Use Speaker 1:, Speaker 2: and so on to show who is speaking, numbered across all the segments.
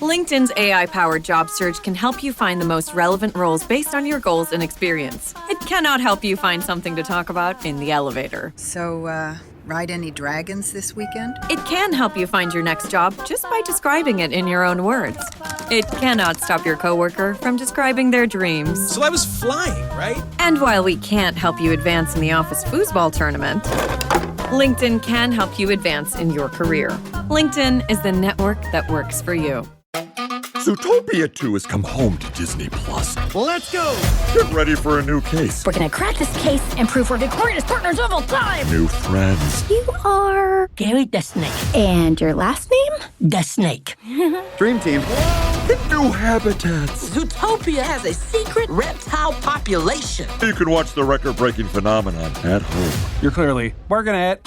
Speaker 1: LinkedIn's AI-powered job search can help you find the most relevant roles based on your goals and experience. It cannot help you find something to talk about in the elevator.
Speaker 2: So, ride any dragons this weekend?
Speaker 1: It can help you find your next job just by describing it in your own words. It cannot stop your coworker from describing their dreams.
Speaker 3: So I was flying, right?
Speaker 1: And while we can't help you advance in the office foosball tournament, LinkedIn can help you advance in your career. LinkedIn is the network that works for you.
Speaker 4: Zootopia 2 has come home to Disney+.
Speaker 3: Let's go!
Speaker 4: Get ready for a new case.
Speaker 5: We're gonna crack this case and prove we're the greatest partners of all time!
Speaker 4: New friends.
Speaker 5: You are... Gary the Snake. And your last name? The Snake.
Speaker 4: Dream Team. New habitats.
Speaker 6: Zootopia has a secret reptile population.
Speaker 4: You can watch the record-breaking phenomenon at home.
Speaker 3: You're clearly working at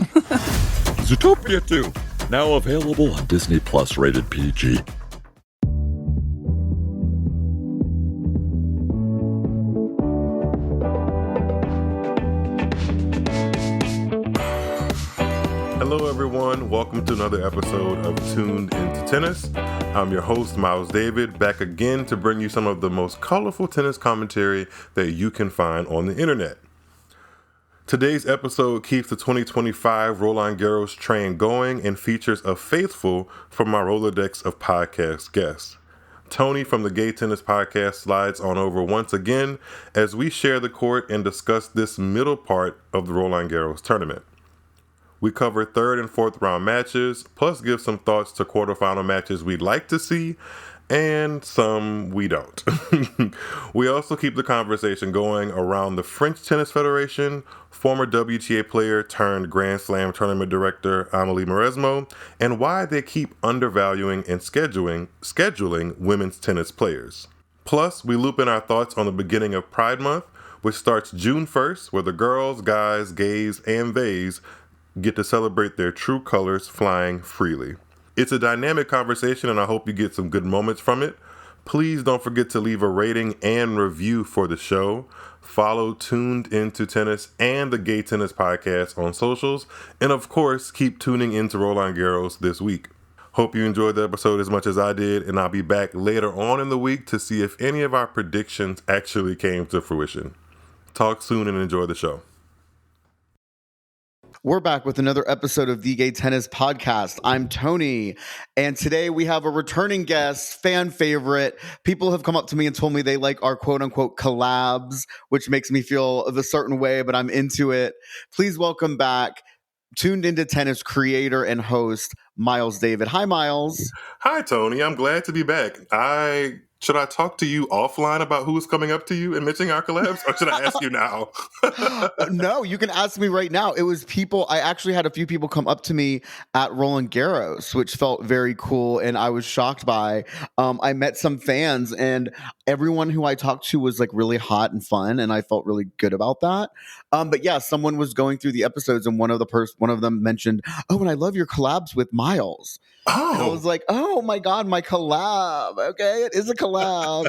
Speaker 4: Zootopia 2, now available on Disney+, rated PG.
Speaker 7: Hello everyone, welcome to another episode of Tuned Into Tennis. I'm your host, Myles David, back again to bring you some of the most colorful tennis commentary that you can find on the internet. Today's episode keeps the 2025 Roland Garros train going and features a faithful from my Rolodex of podcast guests. Tony from the Gay Tennis Podcast slides on over once again as we share the court and discuss this middle part of the Roland Garros tournament. We cover third and fourth round matches, plus give some thoughts to quarterfinal matches we'd like to see, and some we don't. We also keep the conversation going around the French Tennis Federation, former WTA player turned Grand Slam tournament director Amelie Mauresmo, and why they keep undervaluing and scheduling women's tennis players. Plus, we loop in our thoughts on the beginning of Pride Month, which starts June 1st, where the girls, guys, gays, and theys get to celebrate their true colors flying freely. It's a dynamic conversation and I hope you get some good moments from it. Please don't forget to leave a rating and review for the show. Follow Tuned Into Tennis and the Gay Tennis Podcast on socials. And of course, keep tuning into Roland Garros this week. Hope you enjoyed the episode as much as I did, and I'll be back later on in the week to see if any of our predictions actually came to fruition. Talk soon and enjoy the show.
Speaker 8: We're back with another episode of the Gay Tennis Podcast. I'm Tony, and today we have a returning guest, fan favorite. People have come up to me and told me they like our quote-unquote collabs, which makes me feel a certain way, but I'm into it. Please welcome back Tuned Into Tennis creator and host, Myles David. Hi, Myles.
Speaker 7: Hi, Tony. I'm glad to be back. Should I talk to you offline about who's coming up to you and mentioning our collabs, or should I ask you now?
Speaker 8: No, you can ask me right now. It was people, I actually had a few people come up to me at Roland Garros, which felt very cool, and I was shocked by. I met some fans, and everyone who I talked to was like really hot and fun, and I felt really good about that. But yeah, someone was going through the episodes, and one of them mentioned, "Oh, and I love your collabs with Myles." Oh. And I was like, "Oh my God, my collab." Okay, it is a collab.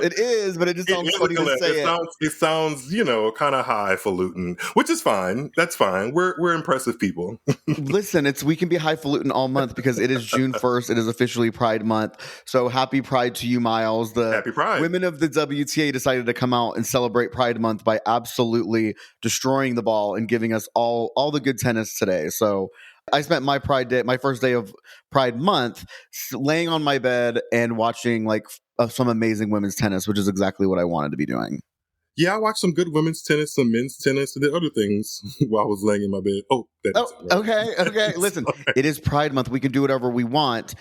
Speaker 8: It is, but it just sounds funny to say it.
Speaker 7: It sounds, kind of highfalutin, which is fine. That's fine. We're impressive people.
Speaker 8: Listen, we can be highfalutin all month because it is June 1st. It is officially Pride Month. So happy Pride to you, Myles.
Speaker 7: Happy Pride.
Speaker 8: Women of the WTA decided to come out and celebrate Pride Month by absolutely destroying the ball and giving us all the good tennis today. So I spent my first day of Pride Month, laying on my bed and watching some amazing women's tennis, which is exactly what I wanted to be doing.
Speaker 7: Yeah, I watched some good women's tennis, some men's tennis, and the other things while I was laying in my bed.
Speaker 8: Okay. Listen, it is Pride Month. We can do whatever we want.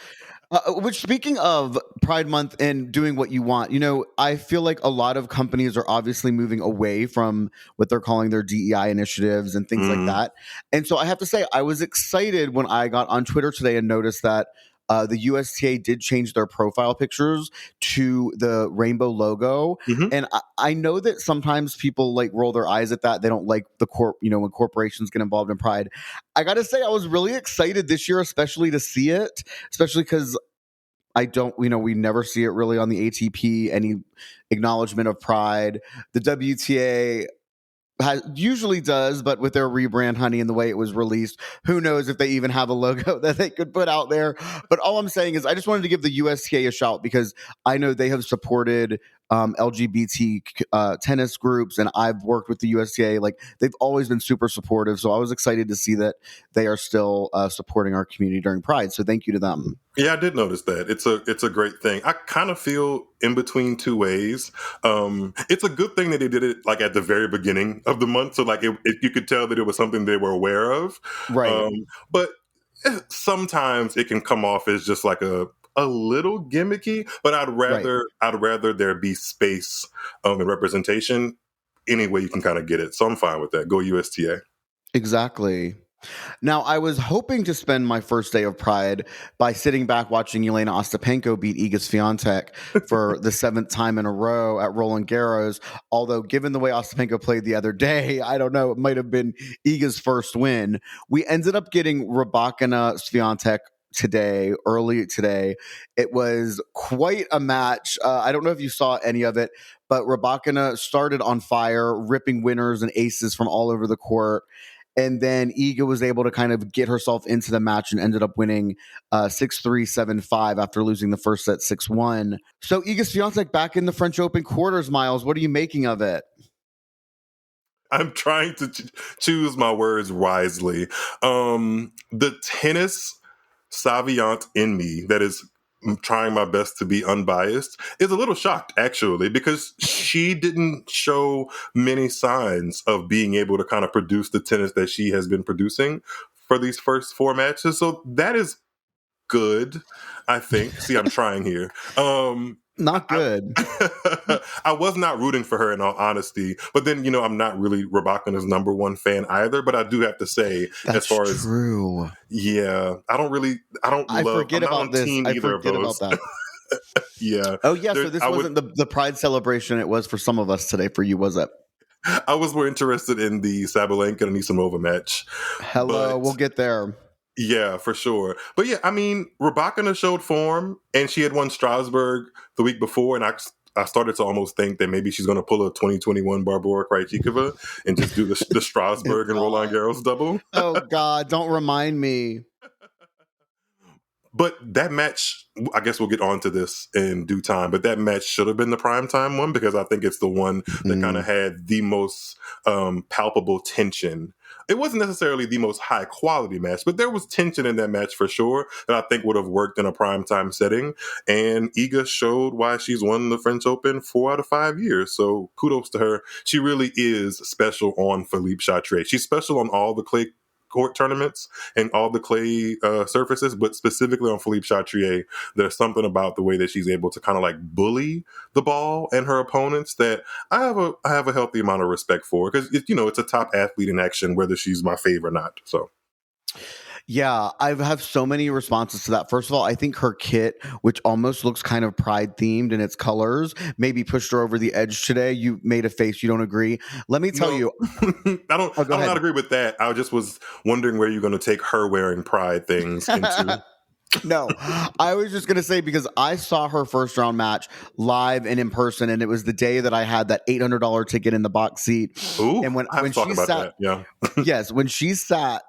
Speaker 8: Which, speaking of Pride Month and doing what you want, I feel like a lot of companies are obviously moving away from what they're calling their DEI initiatives and things like that. And so I have to say, I was excited when I got on Twitter today and noticed that the USTA did change their profile pictures to the rainbow logo. Mm-hmm. And I know that sometimes people roll their eyes at that. They don't like when corporations get involved in Pride. I got to say, I was really excited this year, especially to see it, especially because we never see it really on the ATP, any acknowledgement of Pride. The WTA, usually does, but with their rebrand, honey, and the way it was released, who knows if they even have a logo that they could put out there. But all I'm saying is I just wanted to give the USTA a shout because I know they have supported LGBT tennis groups, and I've worked with the USTA. Like, they've always been super supportive. So I was excited to see that they are still supporting our community during Pride. So thank you to them.
Speaker 7: Yeah, I did notice that. It's a great thing. I kind of feel in between two ways. It's a good thing that they did it like at the very beginning of the month, so like you could tell that it was something they were aware of.
Speaker 8: Right.
Speaker 7: But sometimes it can come off as just like a little gimmicky. But I'd rather there be space and representation any way you can kind of get it. So I'm fine with that. Go USTA.
Speaker 8: Exactly. Now, I was hoping to spend my first day of Pride by sitting back watching Elena Ostapenko beat Iga Swiatek for the 7th time in a row at Roland Garros. Although, given the way Ostapenko played the other day, I don't know, it might have been Iga's first win. We ended up getting Rybakina Swiatek early today. It was quite a match. I don't know if you saw any of it, but Rybakina started on fire, ripping winners and aces from all over the court. And then Iga was able to kind of get herself into the match and ended up winning 6-3, 7-5 after losing the first set 6-1. So Iga Swiatek back in the French Open quarters, Myles. What are you making of it?
Speaker 7: I'm trying to choose my words wisely. The tennis savant in me that is trying my best to be unbiased is a little shocked, actually, because she didn't show many signs of being able to kind of produce the tennis that she has been producing for these first 4 matches. So that is good, I think. See, I'm trying here.
Speaker 8: Not good.
Speaker 7: I was not rooting for her, in all honesty. But then, I'm not really Rybakina's number one fan either. But I do have to say,
Speaker 8: That's
Speaker 7: as far
Speaker 8: true.
Speaker 7: as I
Speaker 8: forget about this. I forget about that.
Speaker 7: Yeah.
Speaker 8: Oh, yeah. So this wasn't the Pride celebration it was for some of us today. For you, was it?
Speaker 7: I was more interested in the Sabalenka and Anisimova match.
Speaker 8: We'll get there.
Speaker 7: Yeah, for sure. But yeah, I mean, Rybakina showed form, and she had won Strasbourg the week before, and I started to almost think that maybe she's going to pull a 2021 Barbora Krejcikova and just do the Strasbourg and Roland Garros double.
Speaker 8: Oh, God, don't remind me.
Speaker 7: But that match, I guess we'll get onto this in due time, but that match should have been the primetime one because I think it's the one that kind of had the most palpable tension. It wasn't necessarily the most high quality match, but there was tension in that match for sure that I think would have worked in a primetime setting. And Iga showed why she's won the French Open 4 out of 5 years. So kudos to her. She really is special on Philippe Chatrier. She's special on all the clay court tournaments and all the clay surfaces, but specifically on Philippe Chatrier, there's something about the way that she's able to kind of like bully the ball and her opponents that I have a healthy amount of respect for because it's a top athlete in action, whether she's my fave or not. So.
Speaker 8: Yeah, I have so many responses to that. First of all, I think her kit, which almost looks kind of Pride themed in its colors, maybe pushed her over the edge today. You made a face. You don't agree. Let me tell you.
Speaker 7: I don't not agree with that. I just was wondering where you're going to take her wearing Pride things into.
Speaker 8: No, I was just going to say because I saw her first round match live and in person, and it was the day that I had that $800 ticket in the box seat.
Speaker 7: Ooh,
Speaker 8: and when
Speaker 7: she sat, that. Yeah.
Speaker 8: Yes, when she sat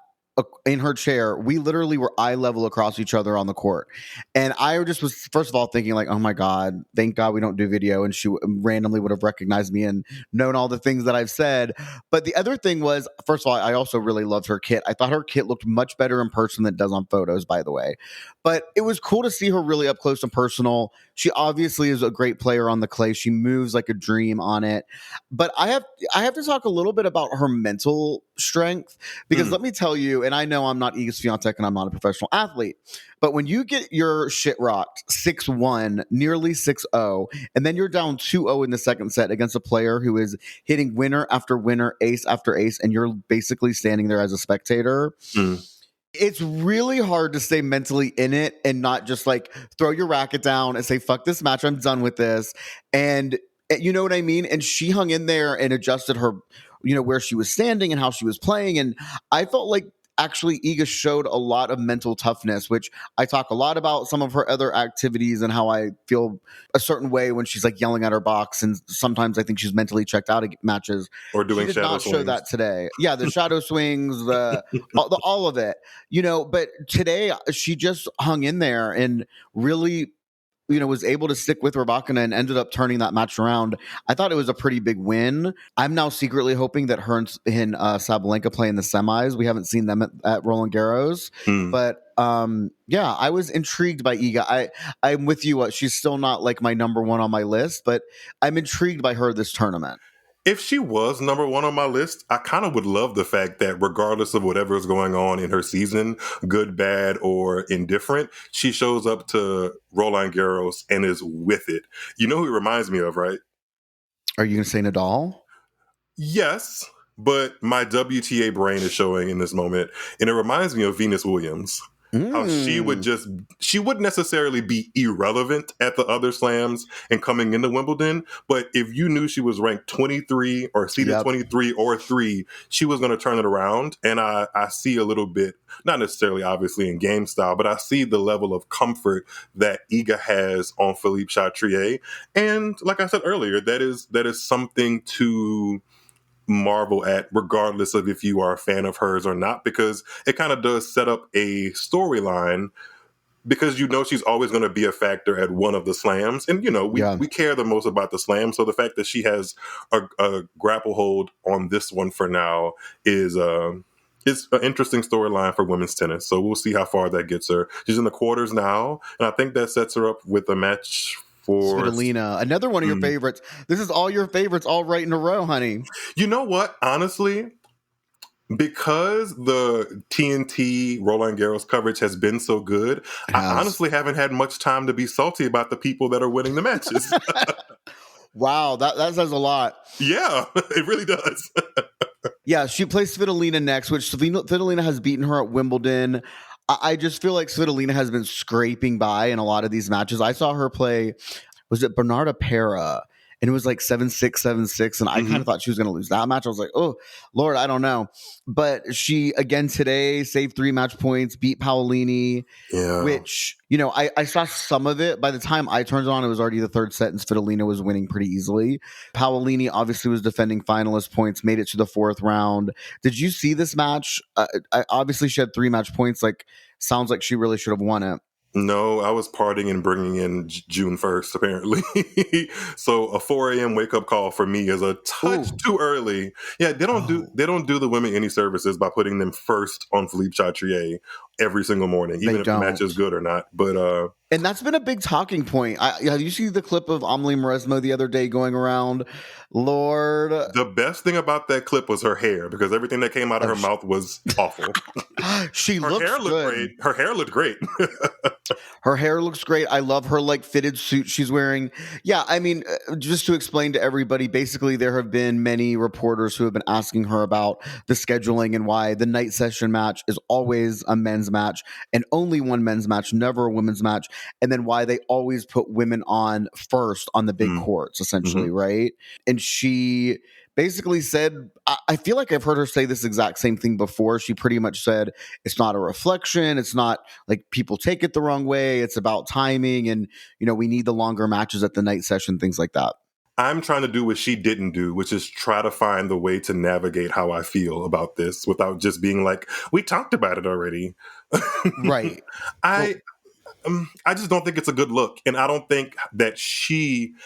Speaker 8: in her chair, we literally were eye level across each other on the court. And I just was, first of all, thinking like, oh my God, thank God we don't do video. And she randomly would have recognized me and known all the things that I've said. But the other thing was, first of all, I also really loved her kit. I thought her kit looked much better in person than it does on photos, by the way. But it was cool to see her really up close and personal. She obviously is a great player on the clay. She moves like a dream on it. But I have to talk a little bit about her mental strength because let me tell you, and I know I'm not Iga Swiatek and I'm not a professional athlete, but when you get your shit rocked 6-1, nearly 6-0, and then you're down 2-0 in the second set against a player who is hitting winner after winner, ace after ace, and you're basically standing there as a spectator, it's really hard to stay mentally in it and not just like throw your racket down and say, fuck this match, I'm done with this. And you know what I mean? And she hung in there and adjusted her, where she was standing and how she was playing. And I felt like actually Iga showed a lot of mental toughness, which I talk a lot about some of her other activities and how I feel a certain way when she's like yelling at her box. And sometimes I think she's mentally checked out of matches.
Speaker 7: Or doing
Speaker 8: She did
Speaker 7: shadow
Speaker 8: not show
Speaker 7: swings.
Speaker 8: that today. Yeah, the shadow swings, all of it, but today she just hung in there and really, was able to stick with Rybakina and ended up turning that match around. I thought it was a pretty big win. I'm now secretly hoping that her and Sabalenka play in the semis. We haven't seen them at Roland Garros, but I was intrigued by Iga. I'm with you. She's still not like my number one on my list, but I'm intrigued by her this tournament.
Speaker 7: If she was number one on my list, I kind of would love the fact that regardless of whatever is going on in her season, good, bad, or indifferent, she shows up to Roland Garros and is with it. You know who it reminds me of, right?
Speaker 8: Are you going to say Nadal?
Speaker 7: Yes, but my WTA brain is showing in this moment, and it reminds me of Venus Williams. How she wouldn't necessarily be irrelevant at the other slams and coming into Wimbledon, but if you knew she was ranked 23 or seeded 23 or 3, she was going to turn it around. And I see a little bit, not necessarily obviously in game style, but I see the level of comfort that Iga has on Philippe Chatrier. And like I said earlier, that is something to marvel at, regardless of if you are a fan of hers or not, because it kind of does set up a storyline, because she's always going to be a factor at one of the slams, and we care the most about the slam. So the fact that she has a grapple hold on this one for now is an interesting storyline for women's tennis. So we'll see how far that gets her. She's in the quarters now, and I think that sets her up with a match for
Speaker 8: Svitolina, another one of your favorites. This is all your favorites all right in a row, honey.
Speaker 7: You know what? Honestly, because the TNT Roland Garros coverage has been so good, I honestly haven't had much time to be salty about the people that are winning the matches.
Speaker 8: Wow, that says a lot.
Speaker 7: Yeah, it really does.
Speaker 8: Yeah, she plays Svitolina next, which Svitolina has beaten her at Wimbledon. I just feel like Svitolina has been scraping by in a lot of these matches. I saw her play, was it Bernarda Pera? And it was like 7-6, 7-6. And I kind of thought she was going to lose that match. I was like, oh, Lord, I don't know. But she, again, today saved 3 match points, beat Paolini, which, I saw some of it. By the time I turned it on, it was already the third set, and Svitolina was winning pretty easily. Paolini obviously was defending finalist points, made it to the 4th round. Did you see this match? Obviously, she had 3 match points. Sounds like she really should have won it.
Speaker 7: No, I was partying and bringing in June 1st, apparently. So a 4 a.m. wake up call for me is a touch too early. Yeah, they don't do the women any services by putting them first on Philippe Chatrier every single morning, even if the match is good or not. But
Speaker 8: and that's been a big talking point. Have you seen the clip of Amelie Mauresmo the other day going around? Lord,
Speaker 7: the best thing about that clip was her hair, because everything that came out of her mouth was awful. Her hair looked great. Her hair looked great.
Speaker 8: Her hair looks great. I love her fitted suit she's wearing. Yeah, I mean, just to explain to everybody, basically there have been many reporters who have been asking her about the scheduling and why the night session match is always a men's match and only one men's match, never a women's match, and then why they always put women on first on the big courts, essentially, right? And she basically said, I feel like I've heard her say this exact same thing before. She pretty much said, it's not a reflection. It's not like people take it the wrong way. It's about timing. And, we need the longer matches at the night session, things like that.
Speaker 7: I'm trying to do what she didn't do, which is try to find the way to navigate how I feel about this without just being like, we talked about it already.
Speaker 8: Right.
Speaker 7: I just don't think it's a good look. And I don't think that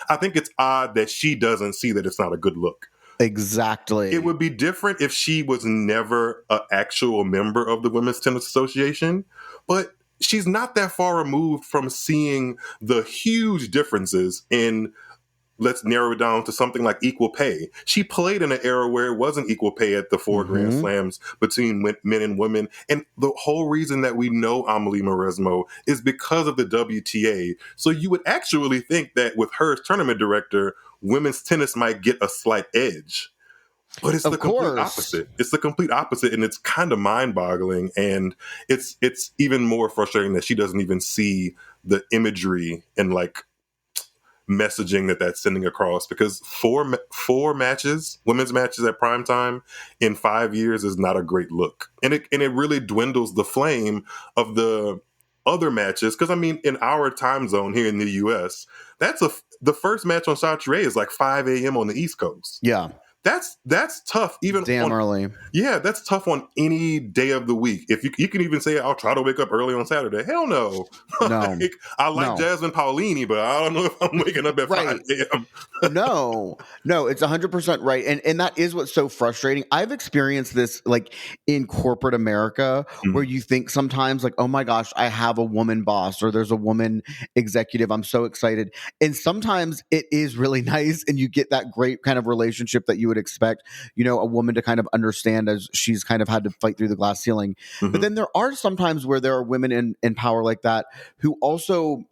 Speaker 7: I think it's odd that she doesn't see that it's not a good look.
Speaker 8: Exactly.
Speaker 7: It would be different if she was never an actual member of the Women's Tennis Association, but she's not that far removed from seeing the huge differences in, let's narrow it down to something like equal pay. She played in an era where it wasn't equal pay at the 4 Grand Slams between men and women. And the whole reason that we know Amelie Mauresmo is because of the WTA. So you would actually think that with her as tournament director, women's tennis might get a slight edge. But it's the complete opposite. It's the complete opposite, and it's kind of mind-boggling. And it's even more frustrating that she doesn't even see the imagery and messaging that's sending across, because four matches, women's matches at prime time in 5 years is not a great look. And it really dwindles the flame of the other matches. Because I mean, in our time zone here in the US, the first match on Saturday is like 5 a.m. on the East Coast.
Speaker 8: Yeah.
Speaker 7: That's tough. Even
Speaker 8: damn early.
Speaker 7: Yeah, that's tough on any day of the week. If you can even say, I'll try to wake up early on Saturday. Hell no.
Speaker 8: No.
Speaker 7: I like Jasmine Paolini, but I don't know if I'm waking up at 5 a.m.
Speaker 8: No, it's 100% right. And that is what's so frustrating. I've experienced this like in corporate America, where you think sometimes like, oh my gosh, I have a woman boss, or there's a woman executive. I'm so excited. And sometimes it is really nice, and you get that great kind of relationship that you would expect, a woman to kind of understand, as she's kind of had to fight through the glass ceiling. But then there are sometimes where there are women in power like that who also,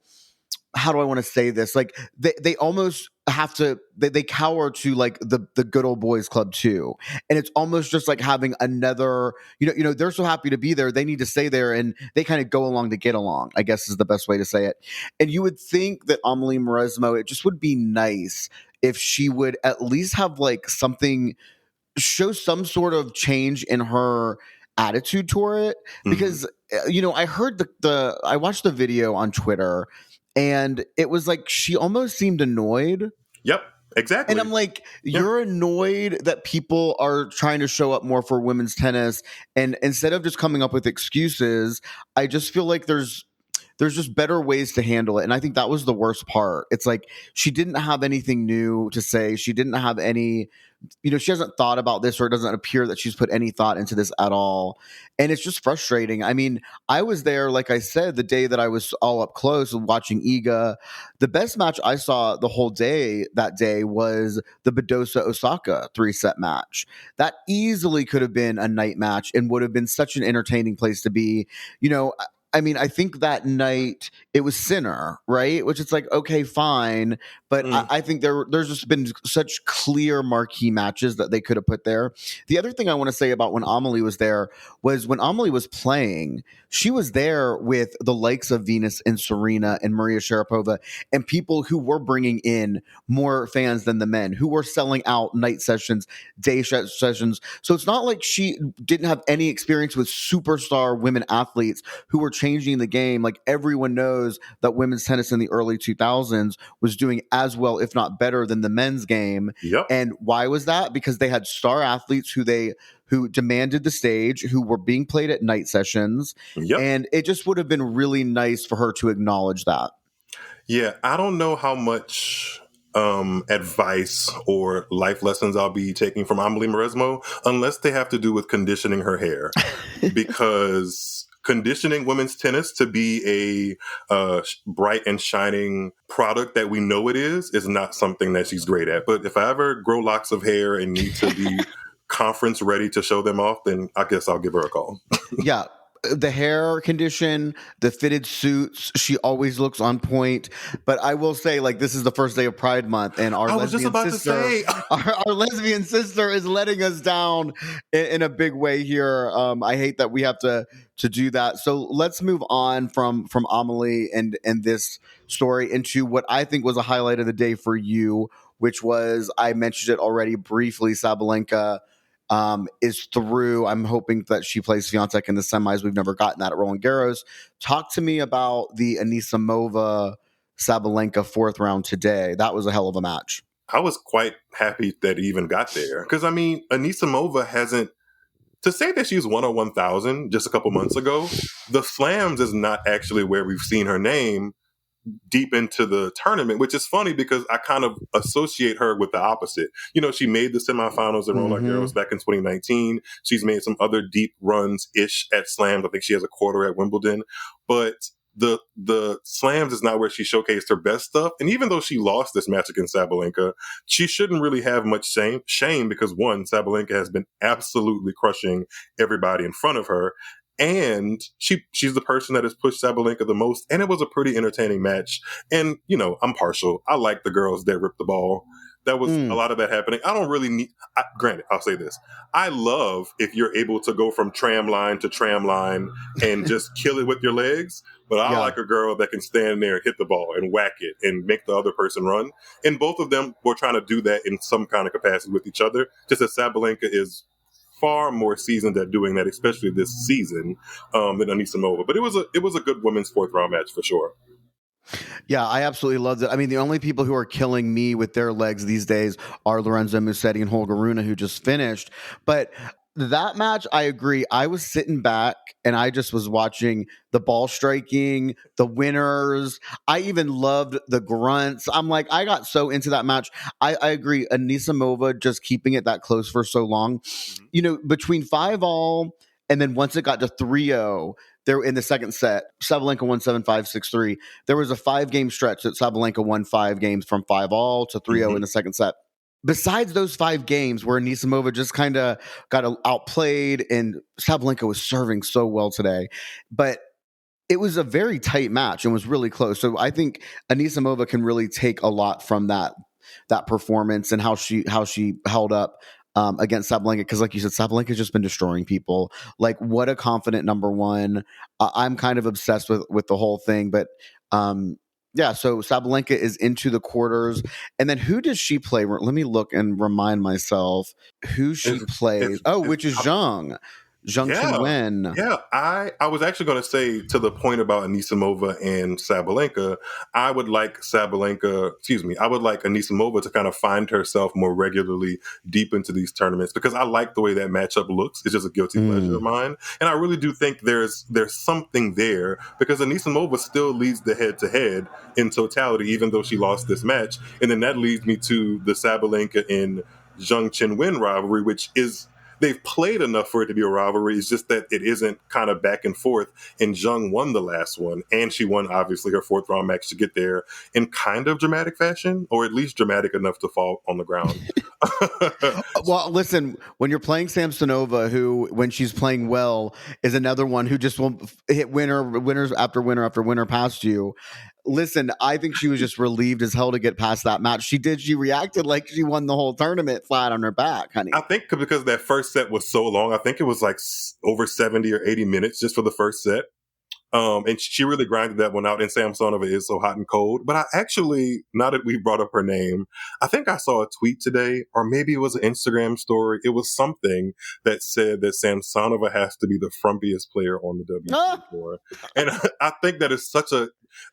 Speaker 8: how do I want to say this? Like they almost have to, they cower to like the good old boys club too. And it's almost just like having another, they're so happy to be there. They need to stay there, and they kind of go along to get along, I guess is the best way to say it. And you would think that Amelie Mauresmo, it just would be nice if she would at least have like something, show some sort of change in her attitude toward it. Because, I heard I watched the video on Twitter, and it was like she almost seemed annoyed.
Speaker 7: Yep, exactly.
Speaker 8: And I'm like, you're annoyed that people are trying to show up more for women's tennis, and instead of just coming up with excuses, I just feel like there's just better ways to handle it. And I think that was the worst part. It's like she didn't have anything new to say. She didn't have any, she hasn't thought about this, or it doesn't appear that she's put any thought into this at all. And it's just frustrating. I mean, I was there, like I said, the day that I was all up close watching Iga. The best match I saw the whole day that day was the Badosa Osaka 3-set match. That easily could have been a night match and would have been such an entertaining place to be. I mean, I think that night it was Sinner, right? Which it's like, okay, fine. But I think there's just been such clear marquee matches that they could have put there. The other thing I want to say about when Amelie was there was when Amelie was playing, she was there with the likes of Venus and Serena and Maria Sharapova, and people who were bringing in more fans than the men, who were selling out night sessions, day sessions. So it's not like she didn't have any experience with superstar women athletes who were changing the game. Like, everyone knows that women's tennis in the early 2000s was doing as well, if not better, than the men's game.
Speaker 7: Yep.
Speaker 8: And why was that? Because they had star athletes who demanded the stage, who were being played at night sessions.
Speaker 7: Yep.
Speaker 8: And it just would have been really nice for her to acknowledge that.
Speaker 7: Yeah, I don't know how much advice or life lessons I'll be taking from Amelie Mauresmo, unless they have to do with conditioning her hair. Because conditioning women's tennis to be a bright and shining product that we know it is not something that she's great at. But if I ever grow locks of hair and need to be conference ready to show them off, then I guess I'll give her a call.
Speaker 8: Yeah. The hair condition, the fitted suits, she always looks on point. But I will say, like, this is the first day of Pride Month, and our lesbian sister is letting us down in a big way here. I hate that we have to do that. So let's move on from Amelie and this story into what I think was a highlight of the day for you, which was, I mentioned it already briefly, Sabalenka is through. I'm hoping that she plays Swiatek in the semis. We've never gotten that at Roland Garros. Talk to me about the Anisimova Sabalenka 4th round today. That was a hell of a match.
Speaker 7: I was quite happy that it even got there. Because, I mean, Anisimova hasn't, to say that she's 1 on 1,000 just a couple months ago, the slams is not actually where we've seen her name deep into the tournament, which is funny because I kind of associate her with the opposite. She made the semifinals in Roland Garros back in 2019. She's made some other deep runs-ish at slams. I think she has a quarter at Wimbledon. But the slams is not where she showcased her best stuff. And even though she lost this match against Sabalenka, she shouldn't really have much shame because, one, Sabalenka has been absolutely crushing everybody in front of her. And she's the person that has pushed Sabalenka the most. And it was a pretty entertaining match. And, I'm partial. I like the girls that rip the ball. That was a lot of that happening. I don't really need. Granted, I'll say this: I love if you're able to go from tram line to tram line and just kill it with your legs. But I like a girl that can stand there and hit the ball and whack it and make the other person run. And both of them were trying to do that in some kind of capacity with each other. Just as Sabalenka is far more seasoned at doing that, especially this season, than Anisimova. But it was a good women's fourth round match for sure.
Speaker 8: Yeah, I absolutely loved it. I mean, the only people who are killing me with their legs these days are Lorenzo Musetti and Holger Rune, who just finished. But that match, I agree. I was sitting back and I just was watching the ball striking, the winners. I even loved the grunts. I'm like, I got so into that match. I agree. Anisimova just keeping it that close for so long. You know, between 5-all and then once it got to 3-0, there in the second set, Sabalenka won 7-5, 6-3. There was a 5-game stretch that Sabalenka won 5 games from 5-all to 3-0 in the second set. Besides those 5 games where Anisimova just kind of got outplayed and Sabalenka was serving so well today, but it was a very tight match and was really close. So I think Anisimova can really take a lot from that performance and how she held up against Sabalenka, because like you said, Sabalenka's just been destroying people. Like, what a confident number one. I'm kind of obsessed with the whole thing, but yeah, so Sabalenka is into the quarters. And then who does she play? Let me look and remind myself who she plays. Which is Zhang Qinwen.
Speaker 7: Yeah, I was actually going to say, to the point about Anisimova and Sabalenka, I would like Anisimova to kind of find herself more regularly deep into these tournaments, because I like the way that matchup looks. It's just a guilty pleasure of mine. And I really do think there's something there, because Anisimova still leads the head-to-head in totality, even though she lost this match. And then that leads me to the Sabalenka and Zhang Qinwen rivalry, which is, they've played enough for it to be a rivalry. It's just that it isn't kind of back and forth. And Zhang won the last one, and she won, obviously, her fourth round match to get there in kind of dramatic fashion, or at least dramatic enough to fall on the ground.
Speaker 8: Well, listen, when you're playing Samsonova, who, when she's playing well, is another one who just will hit winners after winner after winner past you. Listen, I think she was just relieved as hell to get past that match. She reacted like she won the whole tournament flat on her back, honey.
Speaker 7: I think because that first set was so long, I think it was like over 70 or 80 minutes just for the first set. And she really grinded that one out, and Samsonova is so hot and cold. But I actually, now that we brought up her name, I think I saw a tweet today, or maybe it was an Instagram story. It was something that said that Samsonova has to be the frumpiest player on the WTA tour. And I think that is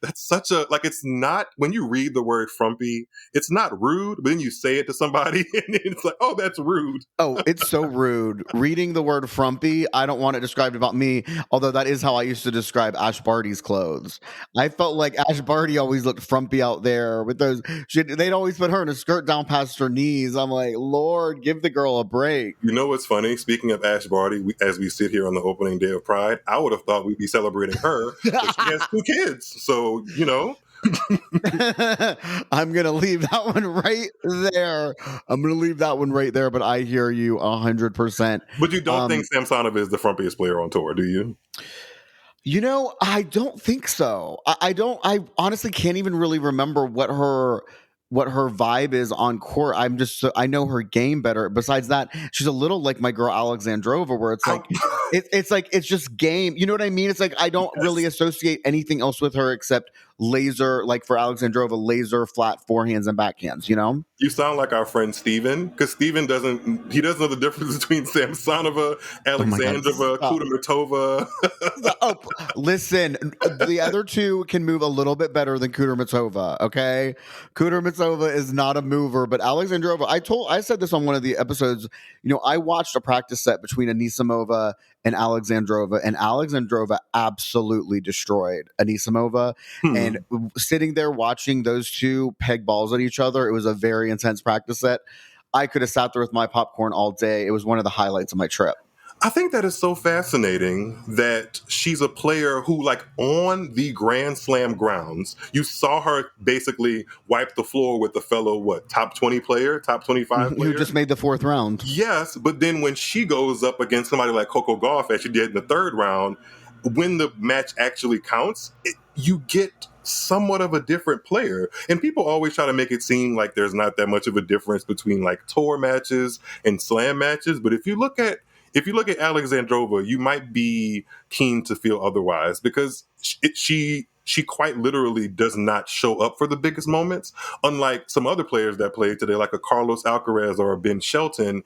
Speaker 7: that's such a, like, it's not, when you read the word frumpy, it's not rude, but then you say it to somebody and it's like, oh, that's rude.
Speaker 8: Oh, it's so rude. Reading the word frumpy, I don't want it described about me, although that is how I used to describe Ash Barty's clothes. I felt like Ash Barty always looked frumpy out there with those, they'd always put her in a skirt down past her knees. I'm like, Lord, give the girl a break.
Speaker 7: You know what's funny? Speaking of Ash Barty, as we sit here on the opening day of Pride, I would have thought we'd be celebrating her, but she has 2 kids. So, you know.
Speaker 8: I'm going to leave that one right there. But I hear you 100%.
Speaker 7: But you don't think Samsonova is the frumpiest player on tour, do you?
Speaker 8: You know, I don't think so. I honestly can't even really remember what her vibe is on court. I know her game better. Besides that, she's a little like my girl Alexandrova, where it's like it's just game. You know what I mean? It's like I don't really associate anything else with her except laser, like for Alexandrova, laser flat forehands and backhands, you know?
Speaker 7: You sound like our friend Steven, because Steven doesn't know the difference between Samsonova, Alexandrova, Kudermetova.
Speaker 8: Listen, the other two can move a little bit better than Kudermetova, okay? Kudermetova is not a mover, but Alexandrova, I said this on one of the episodes, you know, I watched a practice set between Anisimova and Alexandrova absolutely destroyed Anisimova. And sitting there watching those two peg balls at each other, it was a very intense practice set. I could have sat there with my popcorn all day. It was one of the highlights of my trip.
Speaker 7: I think that is so fascinating that she's a player who, like, on the Grand Slam grounds, you saw her basically wipe the floor with the fellow, top 20 player, top 25 player?
Speaker 8: Who just made the 4th round.
Speaker 7: Yes, but then when she goes up against somebody like Coco Gauff, as she did in the 3rd round, when the match actually counts, you get somewhat of a different player. And people always try to make it seem like there's not that much of a difference between like tour matches and slam matches. But if you look at Alexandrova, you might be keen to feel otherwise, because she quite literally does not show up for the biggest moments. Unlike some other players that played today, like a Carlos Alcaraz or a Ben Shelton,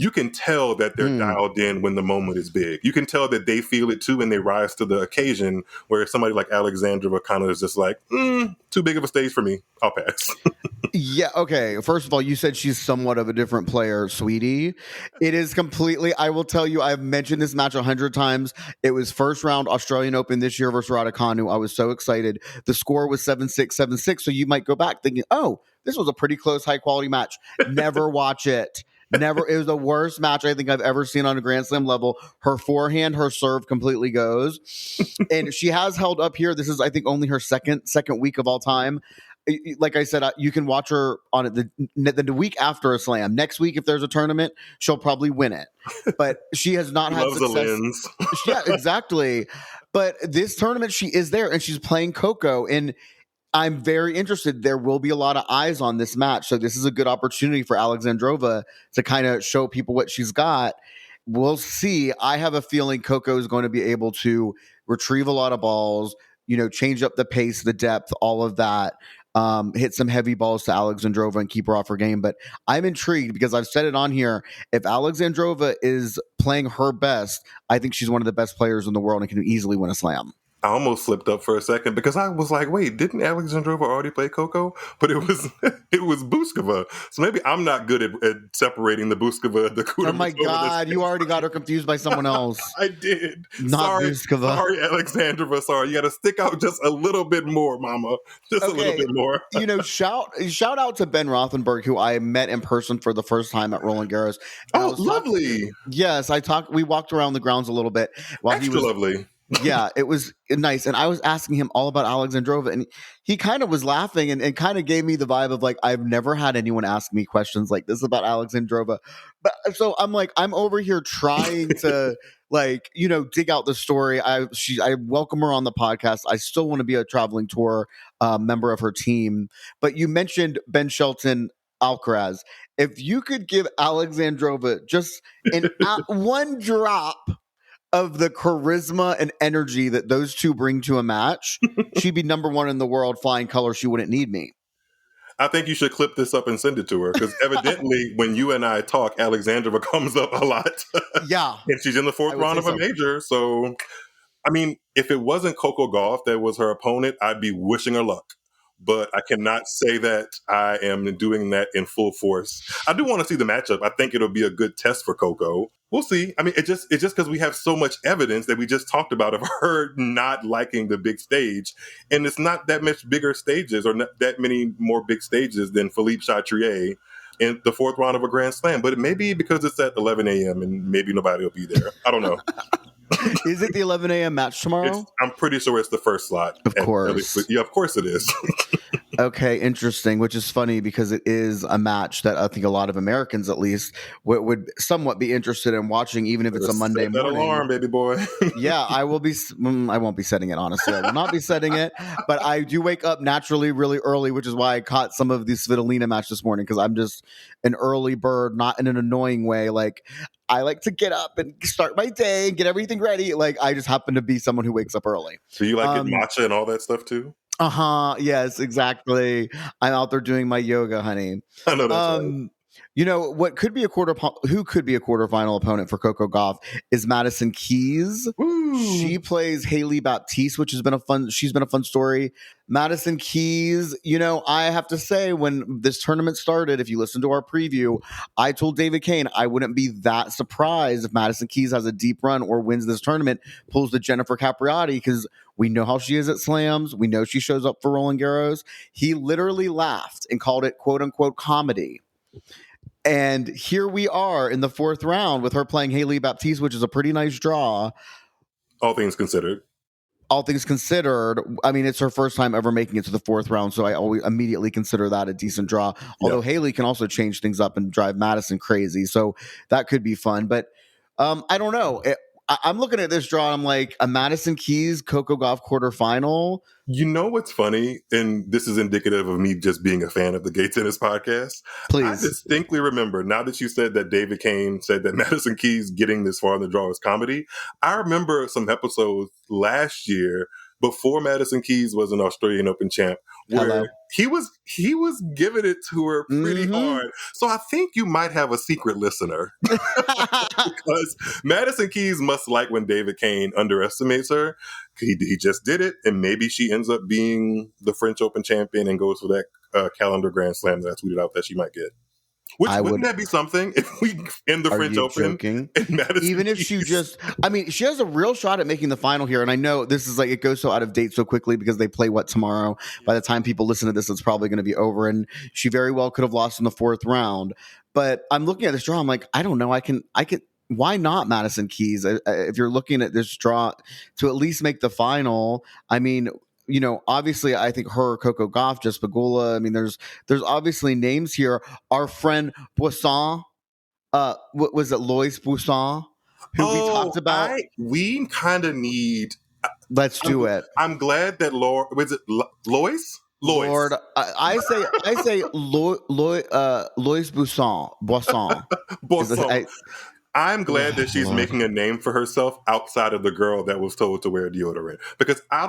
Speaker 7: you can tell that they're dialed in when the moment is big. You can tell that they feel it too and they rise to the occasion, where somebody like Alexandrova kind of is just like, too big of a stage for me. I'll pass.
Speaker 8: Yeah, okay. First of all, you said she's somewhat of a different player, sweetie. It is completely, I will tell you, I've mentioned this match 100 times. It was first round Australian Open this year versus Rybakina. I was so excited. The score was 7-6, 7-6. So you might go back thinking, oh, this was a pretty close, high quality match. Never watch it. Never. It was the worst match I think I've ever seen on a Grand Slam level. Her forehand, her serve completely goes. And she has held up here. This is, I think, only her second week of all time. Like I said, you can watch her on it the week after a slam. Next week, if there's a tournament, she'll probably win it. But she has not had
Speaker 7: Loves
Speaker 8: success.
Speaker 7: the lens.
Speaker 8: Yeah, exactly. But this tournament, she is there and she's playing Coco. And I'm very interested. There will be a lot of eyes on this match. So this is a good opportunity for Alexandrova to kind of show people what she's got. We'll see. I have a feeling Coco is going to be able to retrieve a lot of balls, change up the pace, the depth, all of that. Hit some heavy balls to Alexandrova and keep her off her game. But I'm intrigued because I've said it on here. If Alexandrova is playing her best, I think she's one of the best players in the world and can easily win a slam.
Speaker 7: I almost slipped up for a second because I was like, wait, didn't Alexandrova already play Coco? But it was Buskova. So maybe I'm not good at separating the Buskova and the Kudermetova.
Speaker 8: Oh my God, you already got her confused by someone else.
Speaker 7: I did.
Speaker 8: Not Buskova.
Speaker 7: Sorry, Alexandrova. Sorry. You got to stick out just a little bit more, mama. Just a little bit more.
Speaker 8: Shout out to Ben Rothenberg, who I met in person for the first time at Roland Garros.
Speaker 7: Oh, lovely.
Speaker 8: Yes, we walked around the grounds a little bit while
Speaker 7: Extra
Speaker 8: he was
Speaker 7: lovely.
Speaker 8: Yeah, it was nice. And I was asking him all about Alexandrova, and he kind of was laughing and kind of gave me the vibe of like, I've never had anyone ask me questions like this about Alexandrova. But so I'm like, I'm over here trying to dig out the story. I welcome her on the podcast. I still want to be a traveling tour member of her team. But you mentioned Ben Shelton, Alcaraz. If you could give Alexandrova just one drop of the charisma and energy that those two bring to a match, she'd be number one in the world, flying colors. She wouldn't need me.
Speaker 7: I think you should clip this up and send it to her, because evidently when you and I talk, Alexandrova comes up a lot.
Speaker 8: Yeah.
Speaker 7: And she's in the fourth round of a major. So, I mean, if it wasn't Coco Gauff that was her opponent, I'd be wishing her luck. But I cannot say that I am doing that in full force. I do want to see the matchup. I think it'll be a good test for Coco. We'll see. I mean, it's just because we have so much evidence that we just talked about of her not liking the big stage. And it's not that much bigger stages or not that many more big stages than Philippe Chatrier in the fourth round of a Grand Slam. But it may be because it's at 11 a.m. and maybe nobody will be there. I don't know.
Speaker 8: Is it the 11 a.m. match tomorrow?
Speaker 7: I'm pretty sure it's the first slot.
Speaker 8: Of course.
Speaker 7: Yeah, of course it is.
Speaker 8: Okay, interesting, which is funny because it is a match that I think a lot of Americans, at least, would somewhat be interested in watching, even if it's a Monday morning.
Speaker 7: That alarm, baby boy.
Speaker 8: Yeah, I will be. I won't be setting it, honestly. I will not be setting it, but I do wake up naturally really early, which is why I caught some of the Svitolina match this morning, because I'm just an early bird, not in an annoying way. Like, I like to get up and start my day and get everything ready. Like, I just happen to be someone who wakes up early.
Speaker 7: So you like get matcha and all that stuff too?
Speaker 8: Yes, exactly. I'm out there doing my yoga, honey.
Speaker 7: I know that's right.
Speaker 8: What could be who could be a quarterfinal opponent for Coco Gauff is Madison Keys.
Speaker 7: Ooh.
Speaker 8: She plays Haley Baptiste, which has been she's been a fun story. Madison Keys, I have to say, when this tournament started, if you listen to our preview, I told David Kane I wouldn't be that surprised if Madison Keys has a deep run or wins this tournament, pulls the Jennifer Capriati, because we know how she is at slams. We know she shows up for Roland Garros. He literally laughed and called it quote unquote comedy. And here we are in the fourth round with her playing Haley Baptiste, which is a pretty nice draw.
Speaker 7: All things considered.
Speaker 8: I mean, it's her first time ever making it to the fourth round, so I always immediately consider that a decent draw. Although Haley can also change things up and drive Madison crazy, so that could be fun. But I don't know. I'm looking at this draw. I'm like, a Madison Keys Coco Gauff quarterfinal.
Speaker 7: You know what's funny, and this is indicative of me just being a fan of the Gay Tennis Podcast.
Speaker 8: Please.
Speaker 7: I distinctly remember, now that you said that David Kane said that Madison Keys getting this far in the draw is comedy, I remember some episodes last year before Madison Keys was an Australian Open champ, where he was giving it to her pretty hard. So I think you might have a secret listener. Because Madison Keys must like when David Kane underestimates her. He just did it, and maybe she ends up being the French Open champion and goes for that calendar Grand Slam that I tweeted out that she might get. Wouldn't that be something if we end the French Open? And Madison
Speaker 8: Even if she she has a real shot at making the final here. And I know this is like, it goes so out of date so quickly because they play tomorrow. By the time people listen to this, it's probably going to be over. And she very well could have lost in the fourth round. But I'm looking at this draw. I'm like, I don't know. I can. Why not Madison Keys? If you're looking at this draw to at least make the final, I mean, obviously, I think her, Coco Gauff, Jess Pegula. I mean, there's obviously names here. Our friend Boisson, what was it, Lois Boisson, who we talked about.
Speaker 7: We kind of need.
Speaker 8: Let's do it.
Speaker 7: I'm glad that was it Lois?
Speaker 8: Lord, I say Lois Boisson.
Speaker 7: Boisson. I'm glad that she's making a name for herself outside of the girl that was told to wear deodorant, because I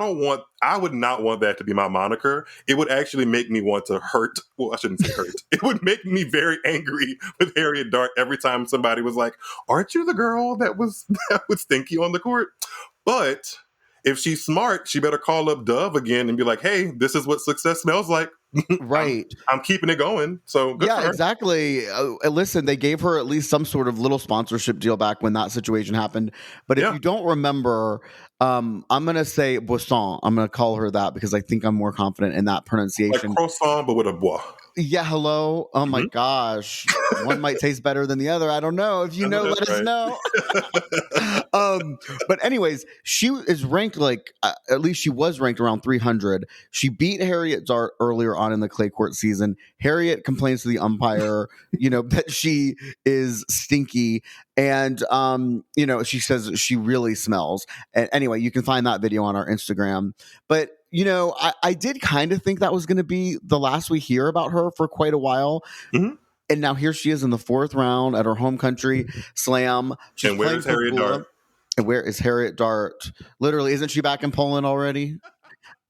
Speaker 7: would not want that to be my moniker. It would actually make me want to hurt. Well, I shouldn't say hurt. It would make me very angry with Harriet Dart every time somebody was like, "Aren't you the girl that was stinky on the court?" But if she's smart, she better call up Dove again and be like, "Hey, this is what success smells like."
Speaker 8: Right.
Speaker 7: I'm keeping it going. So good for her.
Speaker 8: Exactly. Listen, they gave her at least some sort of little sponsorship deal back when that situation happened. But if you don't remember, I'm going to say Boisson. I'm going to call her that because I think I'm more confident in that pronunciation.
Speaker 7: Like croissant, but with a bois.
Speaker 8: Yeah, hello. Oh my gosh. One might taste better than the other. I don't know. If you know, let us know. But anyways, she is ranked at least she was ranked around 300. She beat Harriet Dart earlier on in the clay court season. Harriet complains to the umpire, that she is stinky. And, she says she really smells. And anyway, you can find that video on our Instagram. But I did kind of think that was going to be the last we hear about her for quite a while. Mm-hmm. And now here she is in the fourth round at her home country slam.
Speaker 7: And where is Harriet Dart?
Speaker 8: And where is Harriet Dart? Literally, isn't she back in Poland already?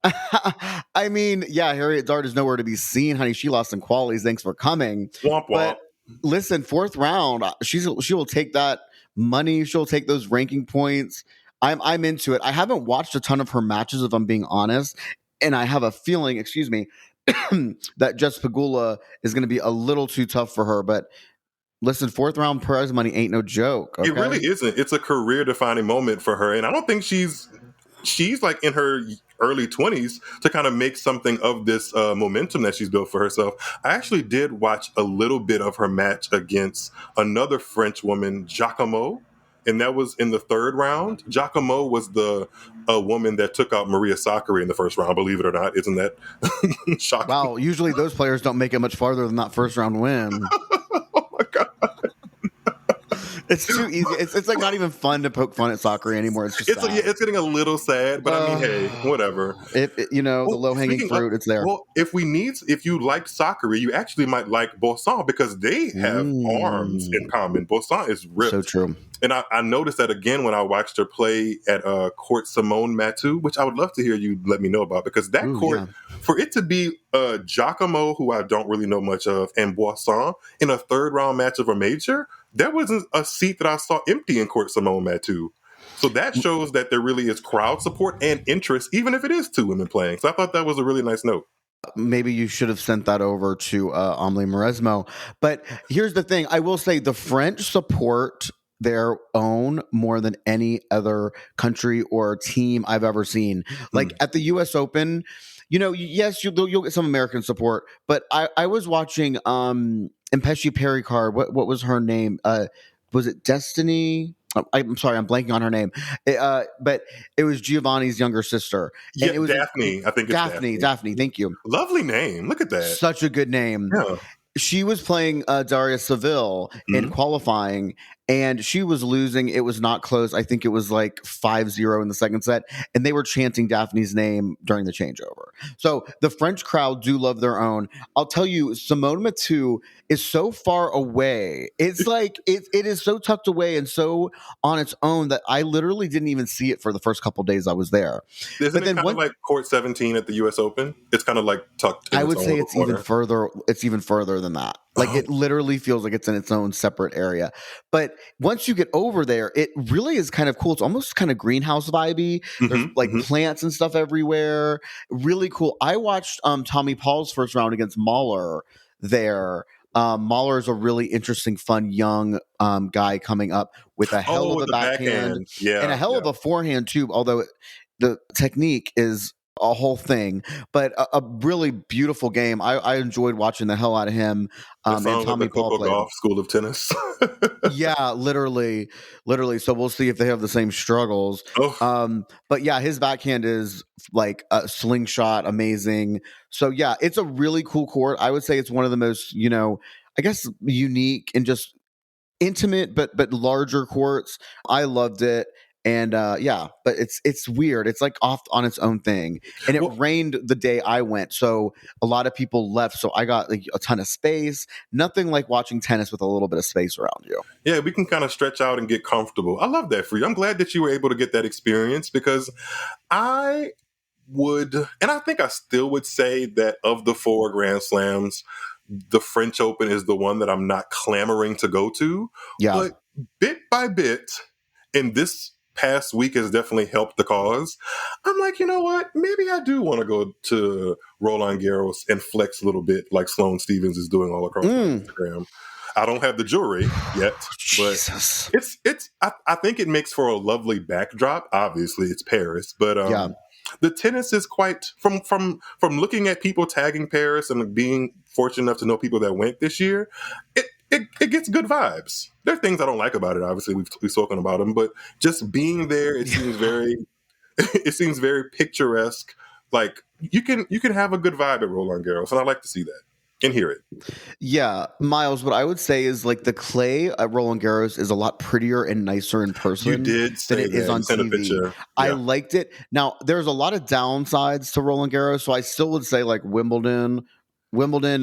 Speaker 8: I mean, yeah, Harriet Dart is nowhere to be seen, honey. She lost in qualies. Thanks for coming.
Speaker 7: Womp womp.
Speaker 8: But listen, fourth round, she will take that money. She'll take those ranking points. I'm into it. I haven't watched a ton of her matches, if I'm being honest, and I have a feeling, that Jess Pegula is going to be a little too tough for her. But listen, fourth round prize money ain't no joke. Okay?
Speaker 7: It really isn't. It's a career defining moment for her, and I don't think she's like in her early 20s to kind of make something of this momentum that she's built for herself. I actually did watch a little bit of her match against another French woman, Giacomo. And that was in the third round. Giacomo was a woman that took out Maria Sakkari in the first round, believe it or not. Isn't that shocking?
Speaker 8: Wow, usually those players don't make it much farther than that first round win.
Speaker 7: Oh my God.
Speaker 8: It's too easy. It's like not even fun to poke fun at Sakkari anymore. It's just
Speaker 7: it's getting a little sad, but I mean, hey, whatever.
Speaker 8: The low hanging fruit, it's there.
Speaker 7: Well, if you like Sakkari, you actually might like Boisson because they have arms in common. Boisson is ripped.
Speaker 8: So true.
Speaker 7: And I noticed that again when I watched her play at Court Simone Mathieu, which I would love to hear you let me know about, because that court, for it to be Giacomo, who I don't really know much of, and Boisson in a third round match of a major, there wasn't a seat that I saw empty in Court Simone Mathieu. So that shows that there really is crowd support and interest, even if it is two women playing. So I thought that was a really nice note.
Speaker 8: Maybe you should have sent that over to Amelie Mauresmo. But here's the thing. I will say the French support their own more than any other country or team I've ever seen. Like at the U.S. Open, yes, you'll get some American support, but I was watching Mpeshi Perricard. What was her name? Was it Destiny? I'm sorry, I'm blanking on her name. But it was Giovanni's younger sister.
Speaker 7: And
Speaker 8: it was
Speaker 7: Daphne. I think it's Daphne.
Speaker 8: Daphne, thank you.
Speaker 7: Lovely name. Look at that.
Speaker 8: Such a good name.
Speaker 7: Yeah.
Speaker 8: She was playing Daria Seville in qualifying, and she was losing. It was not close. I think it was like 5-0 in the second set, and they were chanting Daphne's name during the changeover. So the French crowd do love their own. I'll tell you, Simone Mathieu is so far away. It's like it is so tucked away and so on its own that I literally didn't even see it for the first couple days I was there.
Speaker 7: Isn't it kind of like court 17 at the U.S. Open? It's kind of like tucked in
Speaker 8: I would
Speaker 7: its
Speaker 8: say
Speaker 7: own
Speaker 8: it's
Speaker 7: corner.
Speaker 8: even further. It's even further than that. Like it literally feels like it's in its own separate area. But once you get over there, it really is kind of cool. It's almost kind of greenhouse vibey. There's like plants and stuff everywhere. Really cool. I watched Tommy Paul's first round against Mahler there. Mahler is a really interesting, fun, young guy coming up with a hell of a backhand and a hell of a forehand too. Although the technique is a whole thing, but a really beautiful game. I enjoyed watching the hell out of him. And Tommy Paul played
Speaker 7: golf school of tennis.
Speaker 8: Yeah, literally. So we'll see if they have the same struggles. But yeah, his backhand is like a slingshot, amazing. So yeah, it's a really cool court. I would say it's one of the most, I guess unique and just intimate, but larger courts. I loved it. And but it's weird. It's like off on its own thing. And it rained the day I went, so a lot of people left. So I got like a ton of space. Nothing like watching tennis with a little bit of space around you.
Speaker 7: Yeah, we can kind of stretch out and get comfortable. I love that for you. I'm glad that you were able to get that experience, because I would, and I think I still would say that of the 4 Grand Slams, the French Open is the one that I'm not clamoring to go to.
Speaker 8: Yeah.
Speaker 7: But bit by bit, in this past week has definitely helped the cause. I'm like, you know what? Maybe I do want to go to Roland Garros and flex a little bit like Sloane Stephens is doing all across Instagram. I don't have the jewelry yet, but I think it makes for a lovely backdrop. Obviously, it's Paris, but the tennis is quite from looking at people tagging Paris and being fortunate enough to know people that went this year. It gets good vibes. There are things I don't like about it. Obviously, we've spoken about them, but just being there, it seems very picturesque. Like you can have a good vibe at Roland Garros, and I like to see that and hear it.
Speaker 8: Yeah, Miles, what I would say is like the clay at Roland Garros is a lot prettier and nicer in person
Speaker 7: You did say
Speaker 8: than it is on TV.
Speaker 7: Yeah.
Speaker 8: I liked it. Now, there's a lot of downsides to Roland Garros, so I still would say like Wimbledon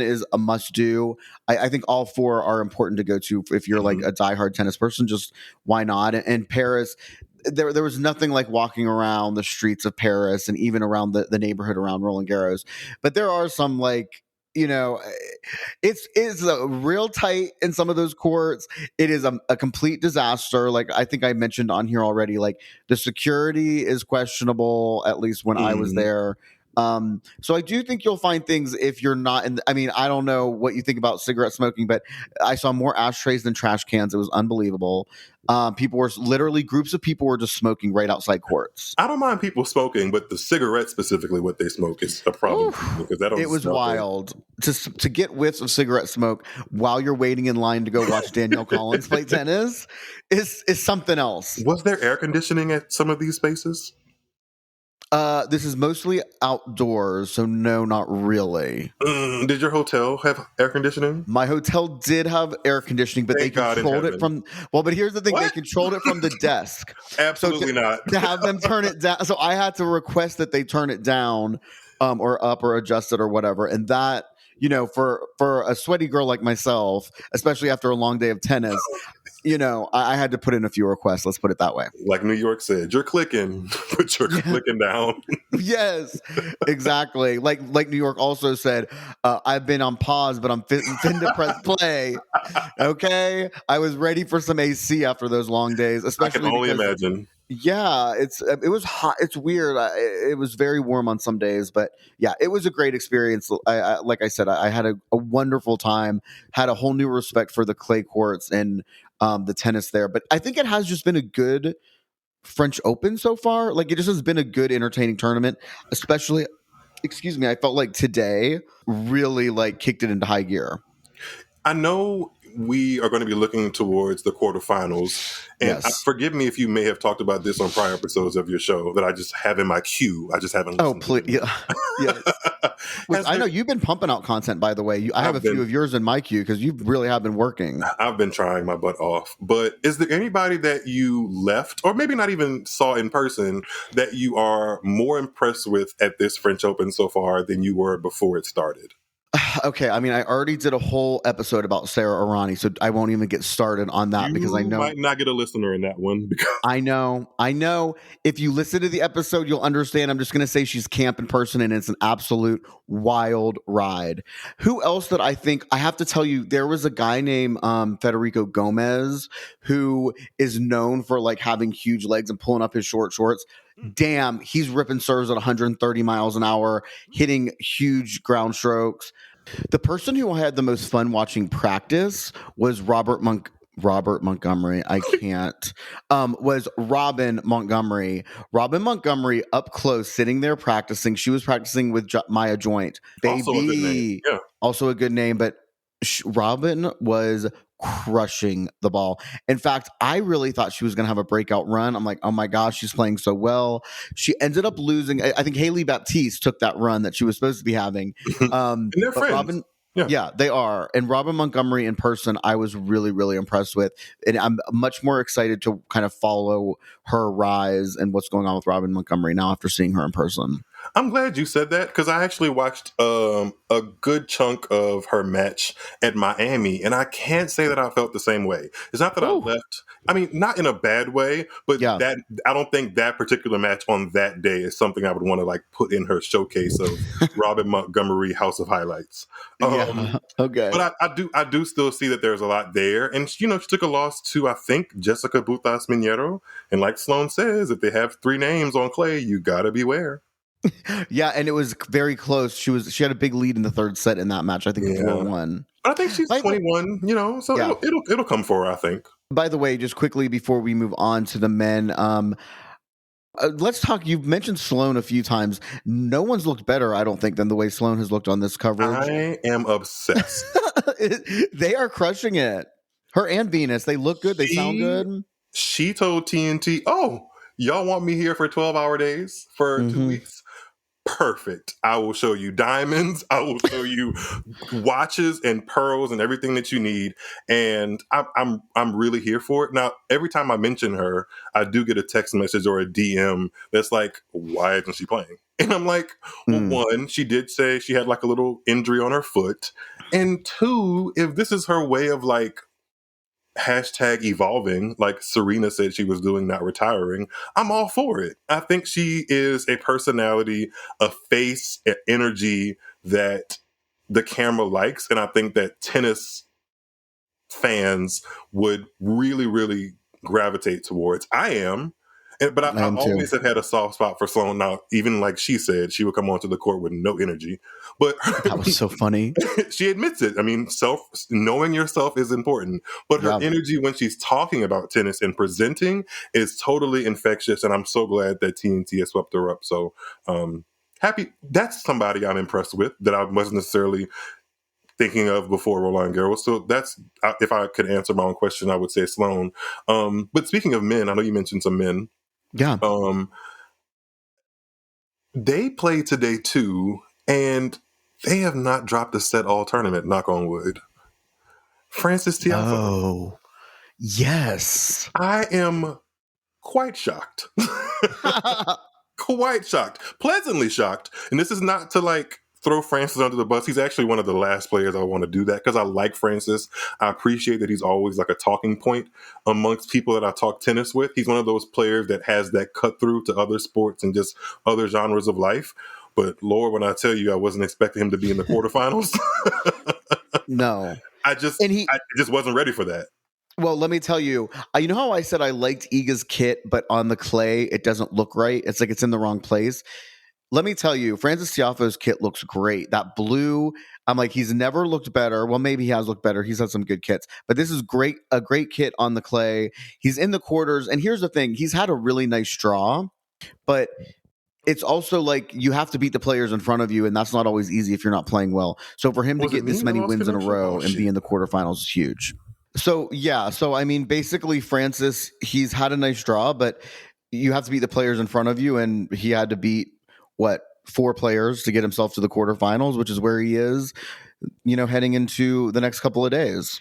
Speaker 8: is a must do. I think all 4 are important to go to if you're like a diehard tennis person. Just why not? And Paris, there was nothing like walking around the streets of Paris and even around the neighborhood around Roland Garros. But there are some like, it's real tight in some of those courts. It is a complete disaster. Like I think I mentioned on here already, like the security is questionable, at least when I was there. So I do think you'll find things if you're not in. I don't know what you think about cigarette smoking, but I saw more ashtrays than trash cans. It was unbelievable. Groups of people were just smoking right outside courts.
Speaker 7: I don't mind people smoking, but the cigarette specifically, what they smoke is a problem because
Speaker 8: it was wild to get whiffs of cigarette smoke while you're waiting in line to go watch Danielle Collins play tennis is something else.
Speaker 7: Was there air conditioning at some of these spaces?
Speaker 8: This is mostly outdoors, so no, not really.
Speaker 7: Did your hotel have air conditioning?
Speaker 8: My hotel did have air conditioning, but they controlled it from. Well, but here's the thing: they controlled it from the desk.
Speaker 7: Absolutely not.
Speaker 8: To have them turn it down, so I had to request that they turn it down, or up, or adjust it, or whatever. And that, for a sweaty girl like myself, especially after a long day of tennis. I had to put in a few requests. Let's put it that way.
Speaker 7: Like New York said, you're clicking, but you're clicking down.
Speaker 8: Yes, exactly. Like New York also said, I've been on pause, but I'm fit to press play. Okay, I was ready for some AC after those long days. Especially,
Speaker 7: I can only imagine.
Speaker 8: Yeah, it was hot. It's weird. It was very warm on some days, but yeah, it was a great experience. Like I said, I had a wonderful time. Had a whole new respect for the clay courts and the tennis there. But I think it has just been a good French Open so far. Like it just has been a good, entertaining tournament. Especially, I felt like today really like kicked it into high gear.
Speaker 7: I know we are going to be looking towards the quarterfinals. And
Speaker 8: Yes.
Speaker 7: forgive me if you may have talked about this on prior episodes of your show that I just have in my queue. I just haven't listened
Speaker 8: please.
Speaker 7: to them.
Speaker 8: Yeah. Yes. I know you've been pumping out content, by the way. I have a few of yours in my queue because you really have been working.
Speaker 7: I've been trying my butt off. But is there anybody that you left, or maybe not even saw in person, that you are more impressed with at this French Open so far than you were before it started?
Speaker 8: Okay, I mean, I already did a whole episode about Sarah Irani, so I won't even get started on that because I know
Speaker 7: might not get a listener in that one. Because
Speaker 8: I know. If you listen to the episode, you'll understand. I'm just going to say she's camp in person, and it's an absolute wild ride. Who else that I think I have to tell you? There was a guy named Federico Gomez who is known for like having huge legs and pulling up his short shorts. Damn, he's ripping serves at 130 miles an hour, hitting huge ground strokes. The person who I had the most fun watching practice was Robert Montgomery. I can't. Was Robin Montgomery. Robin Montgomery up close, sitting there practicing. She was practicing with Maya Joint. Baby.
Speaker 7: Also a good name. Yeah.
Speaker 8: Also a good name, but Robin was crushing the ball. In fact, I really thought she was going to have a breakout run. I'm like, oh my gosh, she's playing so well. She ended up losing. I think Haley Baptiste took that run that she was supposed to be having.
Speaker 7: And they're friends.
Speaker 8: Robin, yeah, they are. And Robin Montgomery in person, I was really, really impressed with. And I'm much more excited to kind of follow her rise and what's going on with Robin Montgomery now after seeing her in person.
Speaker 7: I'm glad you said that because I actually watched a good chunk of her match at Miami, and I can't say that I felt the same way. It's not that I left. I mean, not in a bad way, but that I don't think that particular match on that day is something I would want to like put in her showcase of Robin Montgomery House of Highlights.
Speaker 8: Okay,
Speaker 7: but I do still see that there's a lot there, and she took a loss to I think Jessica Butas Minero, and like Sloan says, if they have three names on clay, you gotta beware.
Speaker 8: Yeah, and it was very close. She had a big lead in the third set in that match. I think 4-1.
Speaker 7: But I think she's 21. So it'll come for her, I think.
Speaker 8: By the way, just quickly before we move on to the men, let's talk. You've mentioned Sloan a few times. No one's looked better, I don't think, than the way Sloan has looked on this coverage.
Speaker 7: I am obsessed.
Speaker 8: They are crushing it. Her and Venus, they look good. They sound good.
Speaker 7: She told TNT, "Oh, y'all want me here for 12-hour days for 2 weeks? Perfect. I will show you diamonds. I will show you watches and pearls and everything that you need." And I'm really here for it. Now, every time I mention her, I do get a text message or a DM that's like, "Why isn't she playing?" And I'm like, well, one, she did say she had like a little injury on her foot. And two, if this is her way of like #evolving, like Serena said she was doing, not retiring, I'm all for it. I think she is a personality, a face, an energy that the camera likes. And I think that tennis fans would really, really gravitate towards. I am. But I always have had a soft spot for Sloan. Now, even like she said, she would come onto the court with no energy. But
Speaker 8: that was so funny.
Speaker 7: She admits it. I mean, knowing yourself is important. But her energy when she's talking about tennis and presenting is totally infectious. And I'm so glad that TNT has swept her up. So happy. That's somebody I'm impressed with that I wasn't necessarily thinking of before Roland Garros. So that's, if I could answer my own question, I would say Sloan. But speaking of men, I know you mentioned some men.
Speaker 8: Yeah.
Speaker 7: They played today too, and they have not dropped a set all tournament, knock on wood. Frances Tiafoe.
Speaker 8: Oh, yes.
Speaker 7: I am quite shocked. Quite shocked. Pleasantly shocked. And this is not to like throw Francis under the bus. He's actually one of the last players I want to do that because I like Francis. I appreciate that he's always like a talking point amongst people that I talk tennis with. He's one of those players that has that cut through to other sports and just other genres of life. But Lord, when I tell you I wasn't expecting him to be in the quarterfinals.
Speaker 8: No.
Speaker 7: I just wasn't ready for that.
Speaker 8: Well, let me tell you, you know how I said I liked Iga's kit, but on the clay, it doesn't look right. It's like it's in the wrong place. Let me tell you, Frances Tiafoe's kit looks great. That blue, I'm like, he's never looked better. Well, maybe he has looked better. He's had some good kits. But this is great, a great kit on the clay. He's in the quarters. And here's the thing. He's had a really nice draw. But it's also like you have to beat the players in front of you, and that's not always easy if you're not playing well. So for him to get this many wins in a row and be in the quarterfinals is huge. So I mean, basically, Francis, he's had a nice draw, but you have to beat the players in front of you, and he had to beat what 4 players to get himself to the quarterfinals, which is where he is, heading into the next couple of days.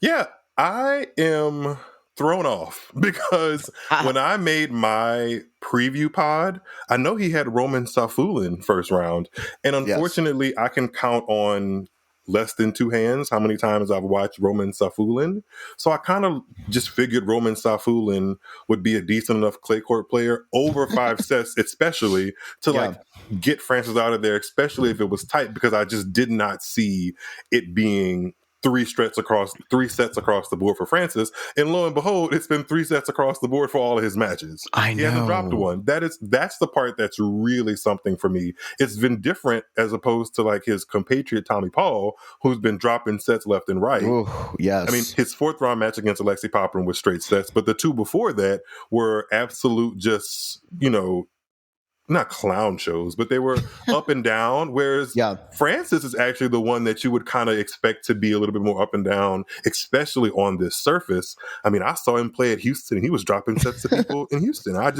Speaker 7: Yeah, I am thrown off because when I made my preview pod, I know he had Roman Safulin first round, and unfortunately, I can count on less than 2 hands how many times I've watched Roman Safulin. So I kind of just figured Roman Safulin would be a decent enough clay court player over 5 sets, especially to like get Francis out of there, especially if it was tight, because I just did not see it being 3 sets across the board for Francis, and lo and behold, it's been 3 sets across the board for all of his matches. He hasn't dropped one. That's the part that's really something for me. It's been different as opposed to like his compatriot Tommy Paul, who's been dropping sets left and right.
Speaker 8: Ooh, yes.
Speaker 7: I mean, his 4th round match against Alexei Popyrin was straight sets, but the 2 before that were absolute just, not clown shows, but they were up and down. Whereas Francis is actually the one that you would kind of expect to be a little bit more up and down, especially on this surface. I mean, I saw him play at Houston, and he was dropping sets to people in Houston. I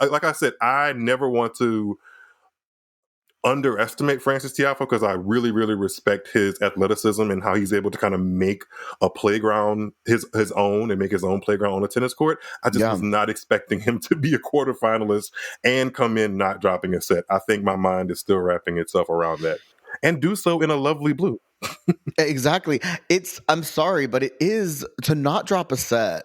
Speaker 7: like I said, I never want to underestimate Francis Tiafoe because I really, really respect his athleticism and how he's able to kind of make a playground his own and make his own playground on a tennis court. I just was not expecting him to be a quarterfinalist and come in not dropping a set. I think my mind is still wrapping itself around that, and do so in a lovely blue.
Speaker 8: Exactly. I'm sorry, but it is to not drop a set.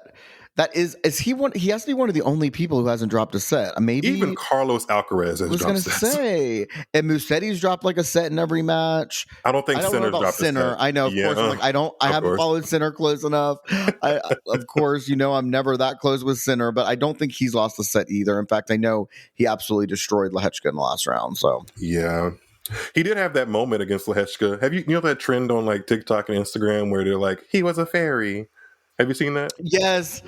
Speaker 8: That is he one? He has to be one of the only people who hasn't dropped a set. Maybe
Speaker 7: even Carlos Alcaraz has dropped sets. I was going to
Speaker 8: say, and Musetti's dropped like a set in every match.
Speaker 7: I don't think Sinner's dropped
Speaker 8: Sinner.
Speaker 7: A set.
Speaker 8: I know, of course. I'm like, I haven't followed Sinner close enough. Of course, I'm never that close with Sinner, but I don't think he's lost a set either. In fact, I know he absolutely destroyed Lehechka in the last round. So
Speaker 7: yeah. He did have that moment against Lehechka. Have you know that trend on like TikTok and Instagram where they're like, he was a fairy? Have you seen that?
Speaker 8: Yes,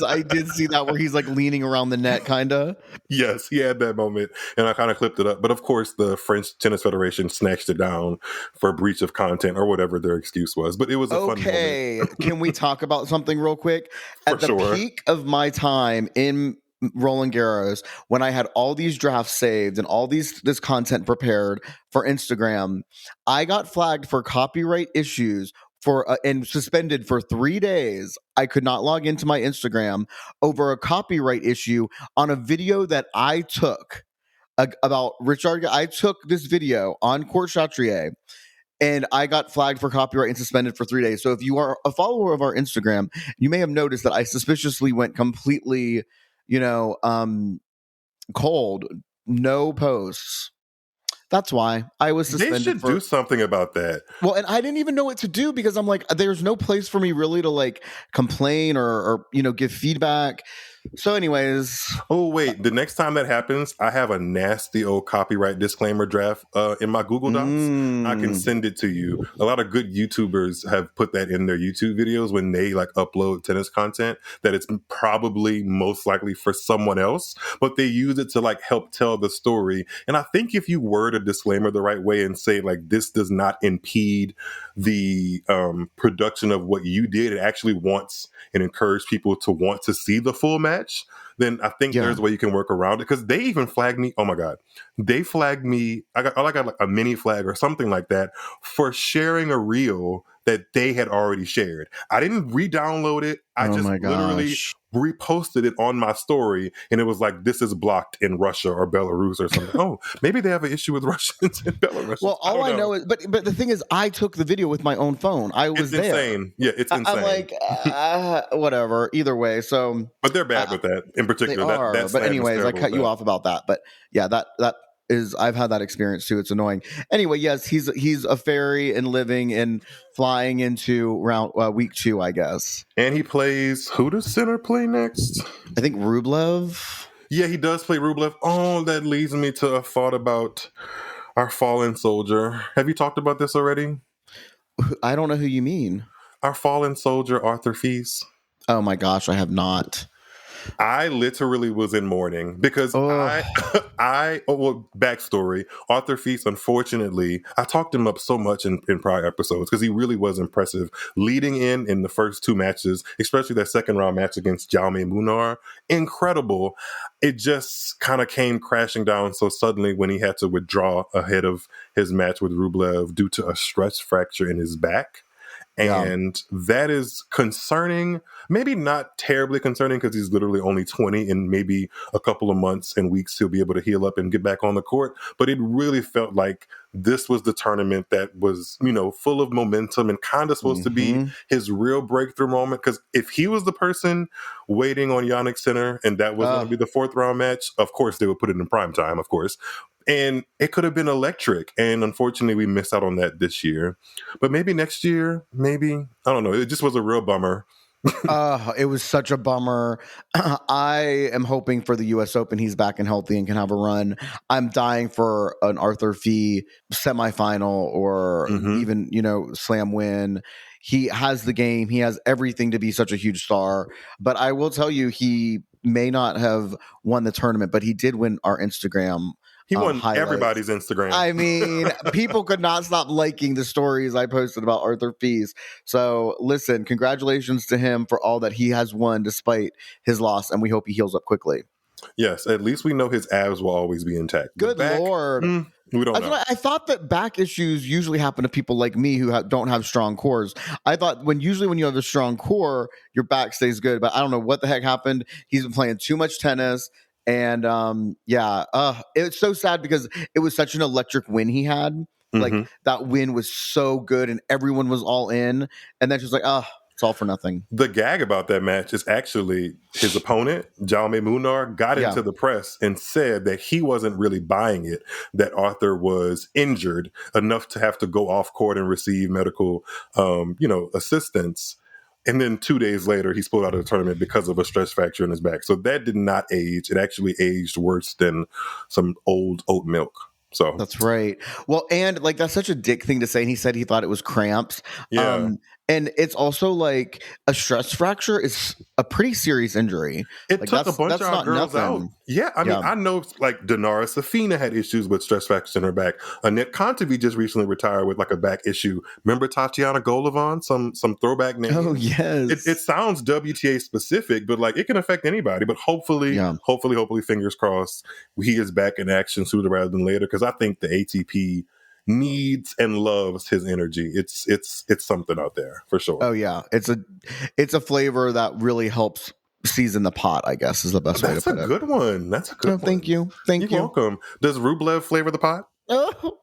Speaker 8: I did see that where he's like leaning around the net, kind of.
Speaker 7: Yes, he had that moment, and I kind of clipped it up. But of course, the French Tennis Federation snatched it down for breach of content or whatever their excuse was. But it was a fun moment.
Speaker 8: Okay, can we talk about something real quick? At the peak of my time in Roland Garros, when I had all these drafts saved and all this content prepared for Instagram, I got flagged for copyright issues and suspended for 3 days. I could not log into my Instagram over a copyright issue on a video that I took about Richard. I took this video on Court Chatrier, and I got flagged for copyright and suspended for 3 days. So if you are a follower of our Instagram, you may have noticed that I suspiciously went completely, cold, no posts. That's why I was suspended.
Speaker 7: They should do something about that.
Speaker 8: Well, and I didn't even know what to do because I'm like, there's no place for me really to like complain or give feedback. So anyways.
Speaker 7: Oh, wait. The next time that happens, I have a nasty old copyright disclaimer draft in my Google Docs. I can send it to you. A lot of good YouTubers have put that in their YouTube videos when they like upload tennis content, that it's probably most likely for someone else, but they use it to like help tell the story. And I think if you word a disclaimer the right way and say like, this does not impede the production of what you did, it actually wants and encourage people to want to see the full match, then I think there's a way you can work around it. Because they even flagged me. Oh my God. They flagged me. I got like a mini flag or something like that for sharing a reel that they had already shared. I didn't re-download it. I just literally reposted it on my story, and it was like, this is blocked in Russia or Belarus or something. Oh, maybe they have an issue with Russians in Belarus.
Speaker 8: Well, all I know is, but the thing is, I took the video with my own phone. I was there.
Speaker 7: Insane. Yeah, it's insane.
Speaker 8: I'm like, whatever. Either way, so.
Speaker 7: But they're bad with that in particular.
Speaker 8: They are, but anyways, I cut you off about that. But yeah, that is, I've had that experience too. It's annoying. Anyway, yes, he's a fairy and living and flying into week 2, I guess.
Speaker 7: And he plays. Who does Sinner play next?
Speaker 8: I think Rublev.
Speaker 7: Yeah, he does play Rublev. Oh, that leads me to a thought about our fallen soldier. Have you talked about this already?
Speaker 8: I don't know who you mean.
Speaker 7: Our fallen soldier, Arthur Fils.
Speaker 8: Oh my gosh, I have not.
Speaker 7: I literally was in mourning because backstory, Arthur Fils, unfortunately, I talked him up so much in prior episodes because he really was impressive. Leading in the first two matches, especially that second round match against Jaume Munar, incredible. It just kind of came crashing down so suddenly when he had to withdraw ahead of his match with Rublev due to a stress fracture in his back. And that is concerning, maybe not terribly concerning because he's literally only 20 and maybe a couple of months and weeks he'll be able to heal up and get back on the court. But it really felt like this was the tournament that was, full of momentum and kind of supposed to be his real breakthrough moment. Because if he was the person waiting on Jannik Sinner and that was going to be the fourth round match, of course they would put it in prime time, of course. And it could have been electric. And unfortunately, we missed out on that this year. But maybe next year, maybe. I don't know. It just was a real bummer.
Speaker 8: It was such a bummer. I am hoping for the U.S. Open he's back and healthy and can have a run. I'm dying for an Arthur Fee semifinal or even, slam win. He has the game. He has everything to be such a huge star. But I will tell you, he may not have won the tournament, but he did win our Instagram.
Speaker 7: He won
Speaker 8: highlights.
Speaker 7: Everybody's Instagram.
Speaker 8: I mean, people could not stop liking the stories I posted about Arthur Fils. So listen, congratulations to him for all that he has won despite his loss, and we hope he heals up quickly.
Speaker 7: Yes, at least we know his abs will always be intact.
Speaker 8: Good Lord.
Speaker 7: We don't know.
Speaker 8: I thought that back issues usually happen to people like me who don't have strong cores. I thought when you have a strong core, your back stays good. But I don't know what the heck happened. He's been playing too much tennis. And it's so sad because it was such an electric win he had. Like that win was so good and everyone was all in. And then just like, it's all for nothing.
Speaker 7: The gag about that match is actually his opponent, Jaume Munar, got into the press and said that he wasn't really buying it, that Arthur was injured enough to have to go off court and receive medical, assistance. And then 2 days later, he's pulled out of the tournament because of a stress fracture in his back. So that did not age. It actually aged worse than some old oat milk. So
Speaker 8: that's right. Well, and like that's such a dick thing to say. And he said he thought it was cramps.
Speaker 7: Yeah.
Speaker 8: And it's also like a stress fracture is a pretty serious injury.
Speaker 7: It
Speaker 8: like
Speaker 7: took a bunch of our girls out. Yeah, I mean, I know like Dinara Safina had issues with stress fractures in her back. Annette Kontaveit just recently retired with like a back issue. Remember Tatiana Golovin? Some throwback name.
Speaker 8: Oh yes.
Speaker 7: It sounds WTA specific, but like it can affect anybody. But hopefully, fingers crossed, he is back in action sooner rather than later. Because I think the ATP needs and loves his energy. It's something out there for sure.
Speaker 8: Oh yeah, it's a flavor that really helps season the pot, I guess is the best way to put it.
Speaker 7: That's a good one. That's a good one.
Speaker 8: Thank you. You're
Speaker 7: welcome. Does Rublev flavor the pot?
Speaker 8: Oh,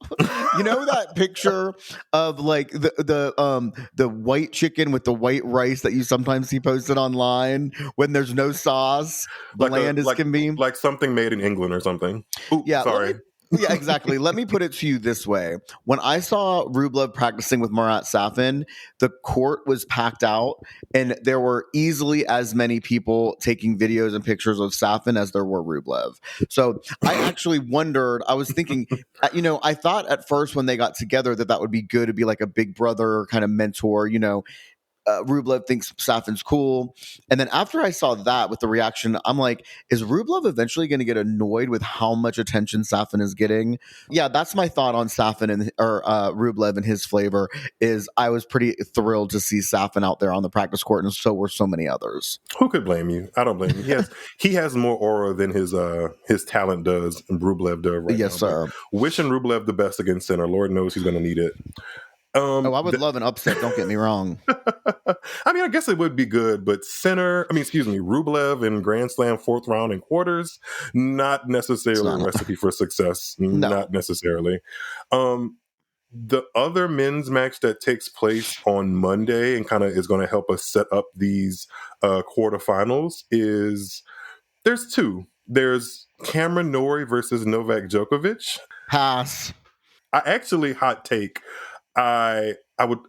Speaker 8: you know that picture of like the white chicken with the white rice that you sometimes see posted online when there's no sauce, bland as can be,
Speaker 7: like something made in England or something. Ooh,
Speaker 8: yeah,
Speaker 7: sorry.
Speaker 8: Yeah, exactly. Let me put it to you this way. When I saw Rublev practicing with Marat Safin, the court was packed out and there were easily as many people taking videos and pictures of Safin as there were Rublev. So I actually wondered, I was thinking, I thought at first when they got together that would be good to be like a big brother kind of mentor, Rublev thinks Safin's cool. And then after I saw that with the reaction, I'm like, is Rublev eventually going to get annoyed with how much attention Safin is getting? Yeah, that's my thought on Safin or Rublev and his flavor is I was pretty thrilled to see Safin out there on the practice court, and so were so many others.
Speaker 7: Who could blame you? I don't blame you. He has more aura than his talent does, and Rublev does right now.
Speaker 8: Yes, sir.
Speaker 7: Wishing Rublev the best against Sinner. Lord knows he's going to need it.
Speaker 8: I would love an upset. Don't get me wrong.
Speaker 7: I mean, I guess it would be good, but Rublev in Grand Slam fourth round and quarters, not necessarily a recipe for success. No. Not necessarily. The other men's match that takes place on Monday and kind of is going to help us set up these quarterfinals is there's two. There's Cameron Norrie versus Novak Djokovic.
Speaker 8: Pass.
Speaker 7: Hot take.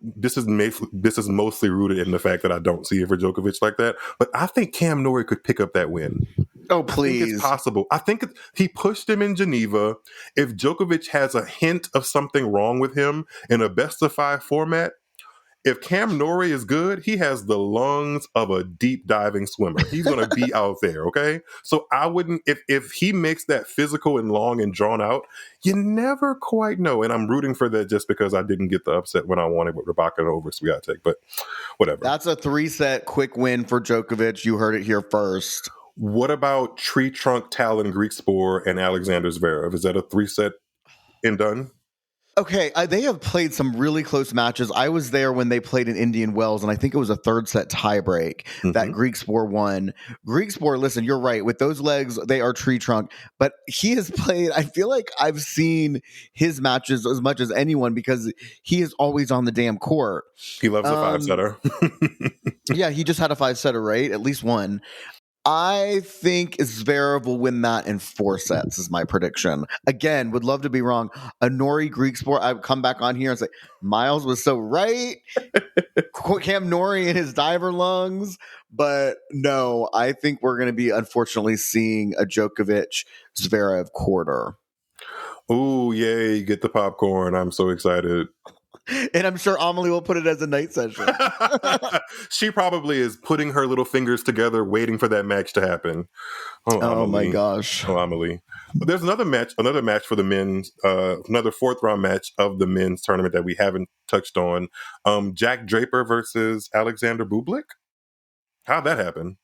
Speaker 7: This is mostly rooted in the fact that I don't see it for Djokovic like that, but I think Cam Norrie could pick up that win.
Speaker 8: Oh, please.
Speaker 7: I think it's possible. I think he pushed him in Geneva. If Djokovic has a hint of something wrong with him in a best of 5 format, if Cam Norrie is good, he has the lungs of a deep diving swimmer. He's going to be out there, okay? So I wouldn't, if he makes that physical and long and drawn out, you never quite know. And I'm rooting for that just because I didn't get the upset when I wanted with Rybakina over Swiatek, but whatever.
Speaker 8: That's a 3-set quick win for Djokovic. You heard it here first.
Speaker 7: What about Tree Trunk, Talon, Greek Spore, and Alexander Zverev? Is that a 3-set and done?
Speaker 8: Okay, they have played some really close matches. I was there when they played in Indian Wells, and I think it was a 3rd-set tiebreak that Greek Spore won. Greek Spore, listen, you're right. With those legs, they are tree trunk. But he has played, I feel like I've seen his matches as much as anyone because he is always on the damn court.
Speaker 7: He loves a 5-setter.
Speaker 8: Yeah, he just had a 5-setter, right? At least one. I think Zverev will win that in 4 sets is my prediction. Again, would love to be wrong. A Norrie Greek Sport, I would come back on here and say, Myles was so right. Cam Norrie and his diver lungs. But no, I think we're going to be, unfortunately, seeing a Djokovic-Zverev quarter.
Speaker 7: Ooh, yay, get the popcorn. I'm so excited.
Speaker 8: And I'm sure Amelie will put it as a night session.
Speaker 7: She probably is putting her little fingers together, waiting for that match to happen.
Speaker 8: Oh my gosh.
Speaker 7: Oh, Amelie. But there's another match for the men's, another 4th round match of the men's tournament that we haven't touched on. Jack Draper versus Alexander Bublik. How'd that happen?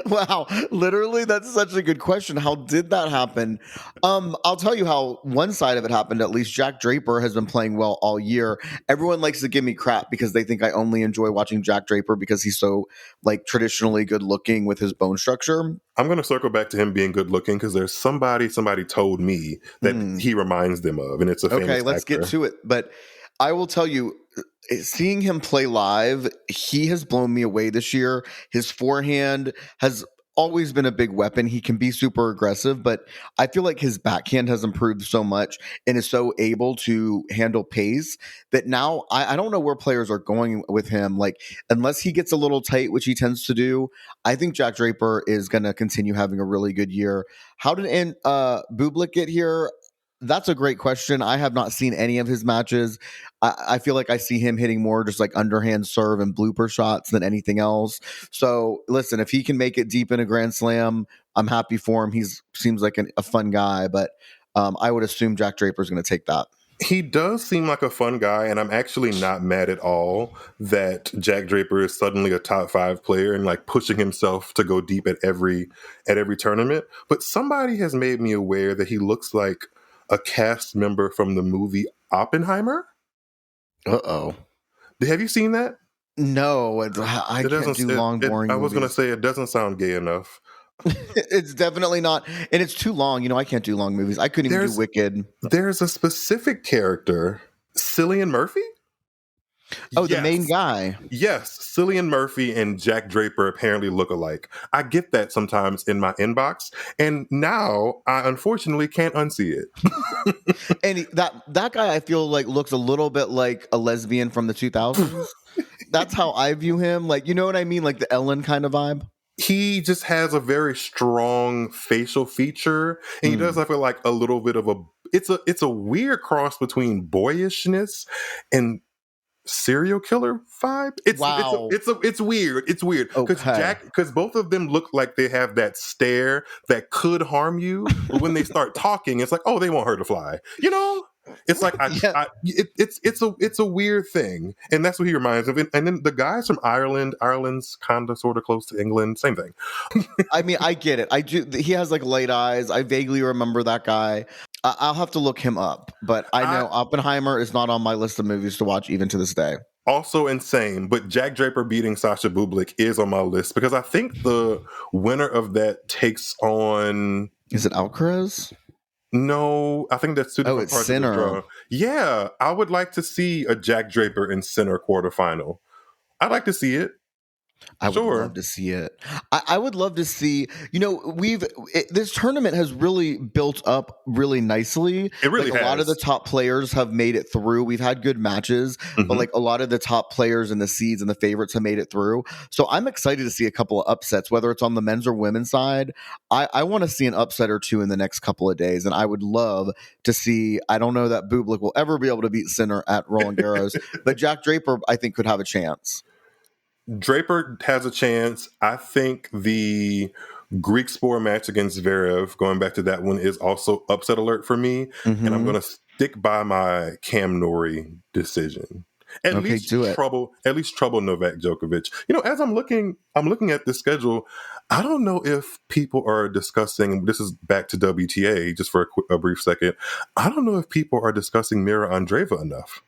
Speaker 8: Wow, literally, that's such a good question. How did that happen? I'll tell you how one side of it happened. At least Jack Draper has been playing well all year. Everyone likes to give me crap because they think I only enjoy watching Jack Draper because he's so like traditionally good looking with his bone structure.
Speaker 7: I'm going to circle back to him being good looking because there's somebody told me that he reminds them of, and it's a famous
Speaker 8: Okay, let's
Speaker 7: actor.
Speaker 8: get to it. But I will tell you, seeing him play live, he has blown me away this year. His forehand has always been a big weapon. He can be super aggressive, but I feel like his backhand has improved so much and is so able to handle pace that now I don't know where players are going with him. Like, unless he gets a little tight, which he tends to do, I think Jack Draper is going to continue having a really good year. How did Bublik get here? That's a great question. I have not seen any of his matches. I feel like I see him hitting more just like underhand serve and blooper shots than anything else. So listen, if he can make it deep in a Grand Slam, I'm happy for him. He seems like a fun guy, but I would assume Jack Draper is going to take that.
Speaker 7: He does seem like a fun guy, and I'm actually not mad at all that Jack Draper is suddenly a top 5 player and like pushing himself to go deep at every tournament. But somebody has made me aware that he looks like a cast member from the movie Oppenheimer.
Speaker 8: Uh-oh.
Speaker 7: Have you seen that?
Speaker 8: No, I can't do long, boring
Speaker 7: I was going to
Speaker 8: movies.
Speaker 7: say it doesn't sound gay enough.
Speaker 8: It's definitely not. And it's too long. You know, I can't do long movies. I couldn't even do Wicked.
Speaker 7: There's a specific character, Cillian Murphy?
Speaker 8: Oh, yes. The main guy.
Speaker 7: Yes, Cillian Murphy and Jack Draper apparently look alike. I get that sometimes in my inbox, and now I unfortunately can't unsee it.
Speaker 8: And that guy, I feel like, looks a little bit like a lesbian from the 2000s. That's how I view him. Like, you know what I mean? Like the Ellen kind of vibe.
Speaker 7: He just has a very strong facial feature, and he does, I feel like, a little bit of it's a weird cross between boyishness and serial killer vibe. It's weird. It's weird because both of them look like they have that stare that could harm you, but when they start talking, it's like, oh, they want her to fly. You know, it's like it's a weird thing, and that's what he reminds of. And then the guys from Ireland's kind of sort of close to England, same thing.
Speaker 8: I mean, I get it. I do. He has like light eyes. I vaguely remember that guy. I'll have to look him up, but I know Oppenheimer is not on my list of movies to watch even to this day.
Speaker 7: Also insane, but Jack Draper beating Sasha Bublik is on my list because I think the winner of that takes on...
Speaker 8: Is it Alcaraz?
Speaker 7: No, I think that's two different parts
Speaker 8: Sinner.
Speaker 7: of the draw. Yeah, I would like to see a Jack Draper and Sinner quarterfinal. I'd like to see it.
Speaker 8: I would love to see it. I would love to see, this tournament has really built up really nicely.
Speaker 7: It really
Speaker 8: like a lot of the top players have made it through. We've had good matches, but like a lot of the top players and the seeds and the favorites have made it through. So I'm excited to see a couple of upsets, whether it's on the men's or women's side. I want to see an upset or two in the next couple of days. And I would love to see, I don't know that Bublik will ever be able to beat Sinner at Roland Garros, but Jack Draper, I think, could have a chance.
Speaker 7: Draper has a chance. I think the Greek Spore match against Zverev, going back to that one, is also upset alert for me. And I'm going to stick by my Cam Norrie decision. At least trouble Novak Djokovic. As I'm looking at the schedule, I don't know if people are discussing, this is back to WTA just for a brief second. I don't know if people are discussing Mira Andreeva enough.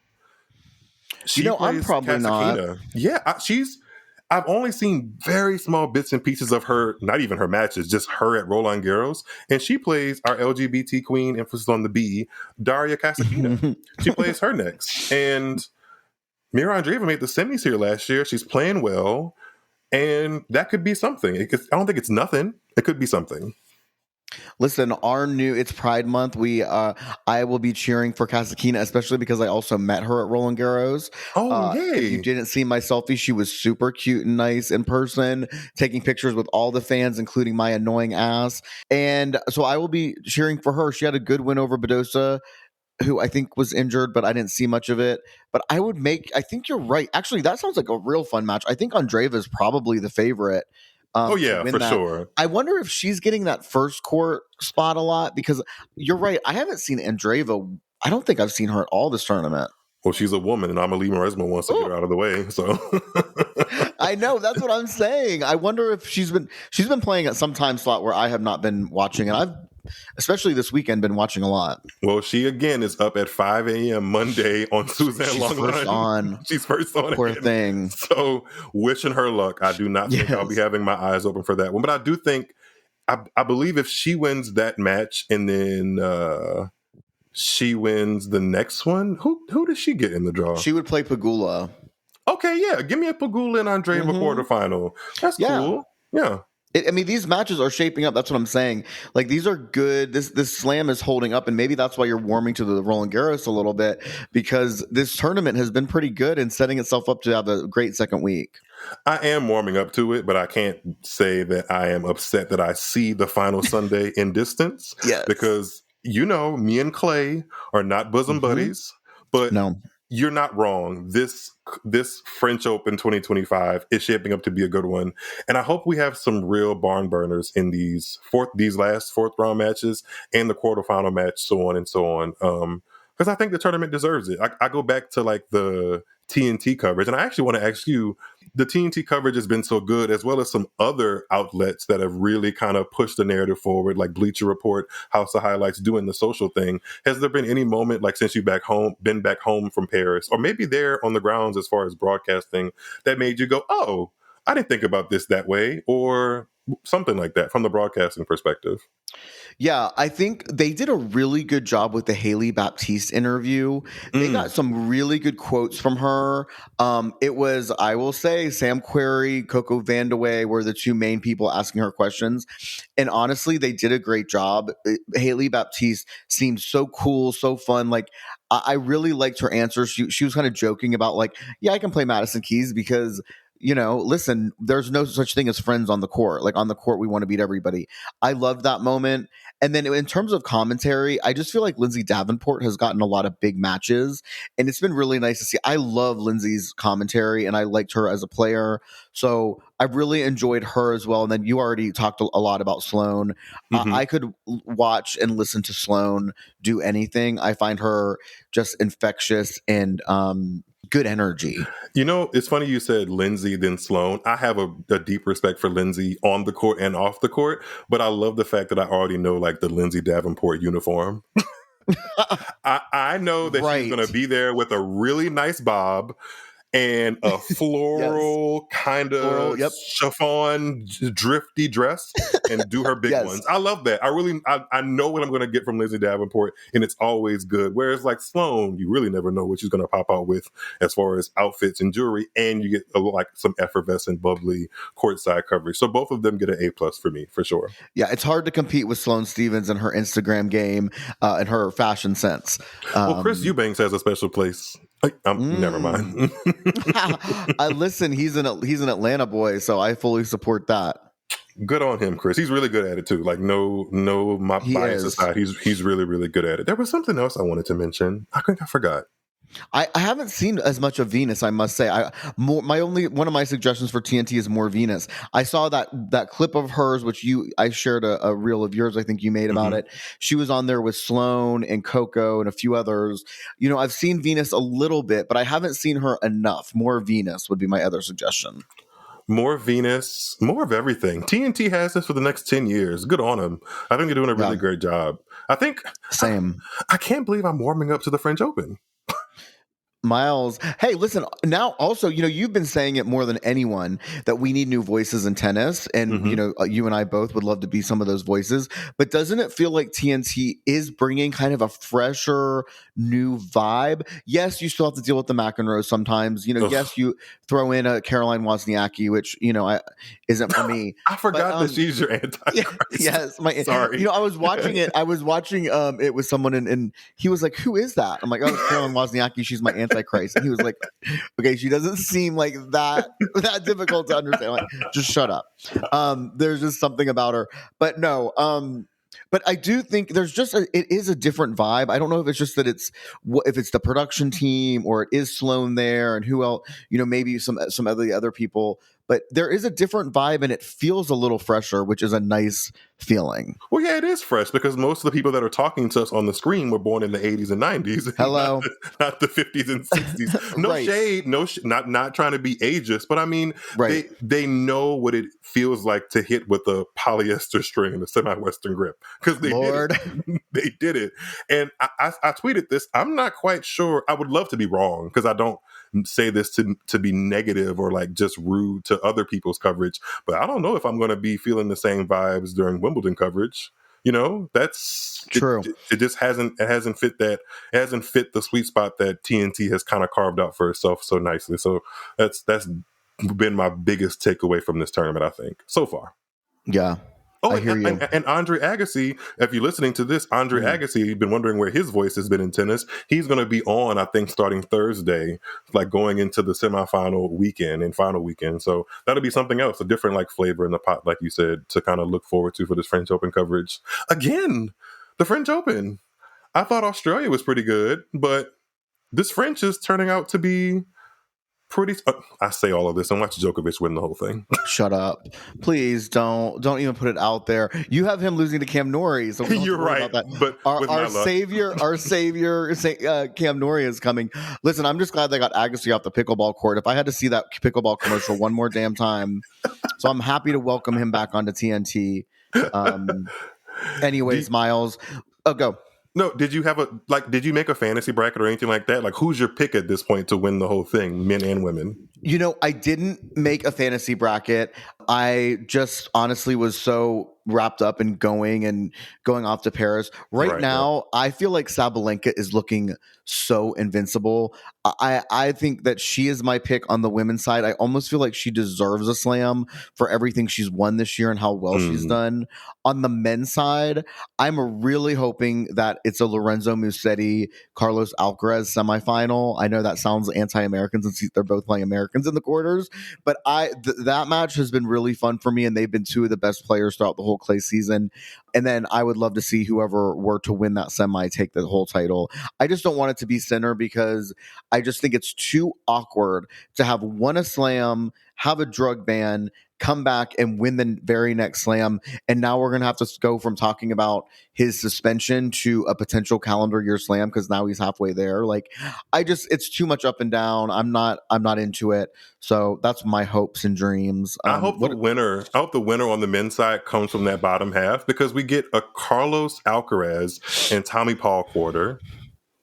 Speaker 8: I'm probably not.
Speaker 7: Yeah, I've only seen very small bits and pieces of her, not even her matches, just her at Roland Garros. And she plays our LGBT queen, emphasis on the B, Daria Kasatkina. She plays her next. And Mira Andreeva made the semis here last year. She's playing well. And that could be something. I don't think it's nothing. It could be something.
Speaker 8: Listen, it's Pride Month. I will be cheering for Kasatkina, especially because I also met her at Roland Garros.
Speaker 7: Oh, yay.
Speaker 8: If you didn't see my selfie, she was super cute and nice in person, taking pictures with all the fans, including my annoying ass. And so I will be cheering for her. She had a good win over Badosa, who I think was injured, but I didn't see much of it. But I think you're right. Actually, that sounds like a real fun match. I think Andreeva is probably the favorite.
Speaker 7: For sure.
Speaker 8: I wonder if she's getting that first court spot a lot, because you're right. I haven't seen Andreeva. I don't think I've seen her at all this tournament.
Speaker 7: Well, she's a woman, and Amelie Mauresmo wants to get her out of the way. So
Speaker 8: I know, that's what I'm saying. I wonder if she's been playing at some time slot where I have not been watching, and I've, especially this weekend, been watching a lot.
Speaker 7: Well, she again is up at 5 a.m. Monday on Suzanne Longline. She's first on.
Speaker 8: Poor thing.
Speaker 7: So wishing her luck. I do not think I'll be having my eyes open for that one, but I do think, I believe if she wins that match and then she wins the next one, who does she get in the draw?
Speaker 8: She would play Pegula.
Speaker 7: Okay, yeah. Give me a Pegula and Andreeva quarterfinal. That's cool. Yeah.
Speaker 8: These matches are shaping up. That's what I'm saying. Like, these are good. This slam is holding up, and maybe that's why you're warming to the Roland Garros a little bit, because this tournament has been pretty good and setting itself up to have a great second week.
Speaker 7: I am warming up to it, but I can't say that I am upset that I see the final Sunday in distance.
Speaker 8: Yes.
Speaker 7: Because, me and Clay are not bosom buddies, but
Speaker 8: no. You're
Speaker 7: not wrong. This French Open 2025 is shaping up to be a good one, and I hope we have some real barn burners in these last fourth round matches and the quarterfinal match, so on and so on. Because I think the tournament deserves it. I go back to like the TNT coverage, and I actually want to ask you, the TNT coverage has been so good, as well as some other outlets that have really kind of pushed the narrative forward, like Bleacher Report, House of Highlights, doing the social thing. Has there been any moment, like since you've been back home from Paris, or maybe there on the grounds as far as broadcasting, that made you go, oh, I didn't think about this that way, or something like that from the broadcasting perspective?
Speaker 8: Yeah, I think they did a really good job with the Haley Baptiste interview. They got some really good quotes from her. It was, I will say, Sam Querrey, Coco Vandeweghe were the two main people asking her questions. And honestly, they did a great job. Haley Baptiste seemed so cool, so fun. Like, I really liked her answers. She was kind of joking about like, yeah, I can play Madison Keys because, listen, there's no such thing as friends on the court. Like, on the court, we want to beat everybody. I loved that moment. And then in terms of commentary, I just feel like Lindsay Davenport has gotten a lot of big matches, and it's been really nice to see. I love Lindsay's commentary, and I liked her as a player. So I've really enjoyed her as well. And then you already talked a lot about Sloane. I could watch and listen to Sloane do anything. I find her just infectious and good energy.
Speaker 7: It's funny you said Lindsay then Sloane. I have a deep respect for Lindsay on the court and off the court, but I love the fact that I already know like the Lindsay Davenport uniform. I know that she's going to be there with a really nice bob and a floral kind of chiffon drifty dress and do her big ones. I love that. I know what I'm going to get from Lizzie Davenport, and it's always good. Whereas like Sloane, you really never know what she's going to pop out with as far as outfits and jewelry, and you get like some effervescent, bubbly courtside coverage. So both of them get an A+ for me, for sure.
Speaker 8: Yeah, it's hard to compete with Sloane Stephens and her Instagram game and her fashion sense.
Speaker 7: Well, Chris Eubanks has a special place. Never mind.
Speaker 8: Listen, he's an Atlanta boy, so I fully support that.
Speaker 7: Good on him, Chris. He's really good at it too. Like my bias aside, he's really, really good at it. There was something else I wanted to mention. I think I forgot.
Speaker 8: I haven't seen as much of Venus, I must say. One of my suggestions for TNT is more Venus. I saw that clip of hers, which I shared a reel of yours, I think you made about it. She was on there with Sloane and Coco and a few others. You know, I've seen Venus a little bit, but I haven't seen her enough. More Venus would be my other suggestion.
Speaker 7: More Venus, more of everything. TNT has this for the next 10 years. Good on them. I think they're doing a really great job. I think
Speaker 8: same.
Speaker 7: I can't believe I'm warming up to the French Open.
Speaker 8: Myles, hey, listen, now also, you know, you've been saying it more than anyone that we need new voices in tennis. And, you know, you and I both would love to be some of those voices. But doesn't it feel like TNT is bringing kind of a fresher, new vibe? Yes, you still have to deal with the McEnroe sometimes. You know, yes, you throw in a Caroline Wozniacki, which, you know, isn't for me.
Speaker 7: I forgot that she's your antichrist.
Speaker 8: Yes.
Speaker 7: Sorry.
Speaker 8: You know, I was watching it. It with someone and he was like, who is that? I'm like, oh, it's Caroline Wozniacki. She's my antichrist. And he was like, okay, she doesn't seem like that difficult to understand. I'm like, just shut up. There's just something about her. But no, but I do think there's it is a different vibe. I don't know if it's just that if it's the production team or it is Sloane there and who else, you know, maybe some of the other people, but there is a different vibe and it feels a little fresher, which is a nice feeling.
Speaker 7: Well, yeah, it is fresh because most of the people that are talking to us on the screen were born in the 80s and 90s.
Speaker 8: Hello.
Speaker 7: Not the 50s and 60s. No shade, not trying to be ageist, but I mean, they know what it feels like to hit with a polyester string and a semi-western grip because they did it. And I tweeted this. I'm not quite sure. I would love to be wrong because I don't say this to be negative or like just rude to other people's coverage, but I don't know if I'm going to be feeling the same vibes during Wimbledon coverage. You know, that's
Speaker 8: true.
Speaker 7: It just hasn't fit the sweet spot that TNT has kind of carved out for itself so nicely. So that's been my biggest takeaway from this tournament, I think, so far.
Speaker 8: Yeah.
Speaker 7: Oh,
Speaker 8: I hear you.
Speaker 7: And Andre Agassi, if you're listening to this, Andre Agassi, you've been wondering where his voice has been in tennis. He's going to be on, I think, starting Thursday, like going into the semifinal weekend and final weekend. So that'll be something else, a different like flavor in the pot, like you said, to kind of look forward to for this French Open coverage. Again, the French Open. I thought Australia was pretty good, but this French is turning out to be pretty. I say all of this and watch Djokovic win the whole thing.
Speaker 8: Shut up, please! Don't even put it out there. You have him losing to Cam Norrie, so
Speaker 7: you're right. About that. But
Speaker 8: our savior, Cam Norrie is coming. Listen, I'm just glad they got Agassi off the pickleball court. If I had to see that pickleball commercial one more damn time, so I'm happy to welcome him back onto TNT. Anyways, Myles, go.
Speaker 7: No, did you make a fantasy bracket or anything like that? Like, who's your pick at this point to win the whole thing, men and women?
Speaker 8: You know, I didn't make a fantasy bracket. I just honestly was so wrapped up in going off to Paris. Right now, I feel like Sabalenka is looking so invincible. I think that she is my pick on the women's side. I almost feel like she deserves a slam for everything she's won this year and how well she's done. On the men's side, I'm really hoping that it's a Lorenzo Musetti, Carlos Alcaraz semifinal. I know that sounds anti-American since they're both playing Americans in the quarters, but that match has been really fun for me, and they've been two of the best players throughout the whole clay season. And then I would love to see whoever were to win that semi take the whole title. I just don't want it to be Sinner because I just think it's too awkward to have won a slam, have a drug ban, come back and win the very next slam. And now we're going to have to go from talking about his suspension to a potential calendar year slam because now he's halfway there. Like, it's too much up and down. I'm not into it. So that's my hopes and dreams.
Speaker 7: I hope the winner on the men's side comes from that bottom half because we get a Carlos Alcaraz and Tommy Paul quarter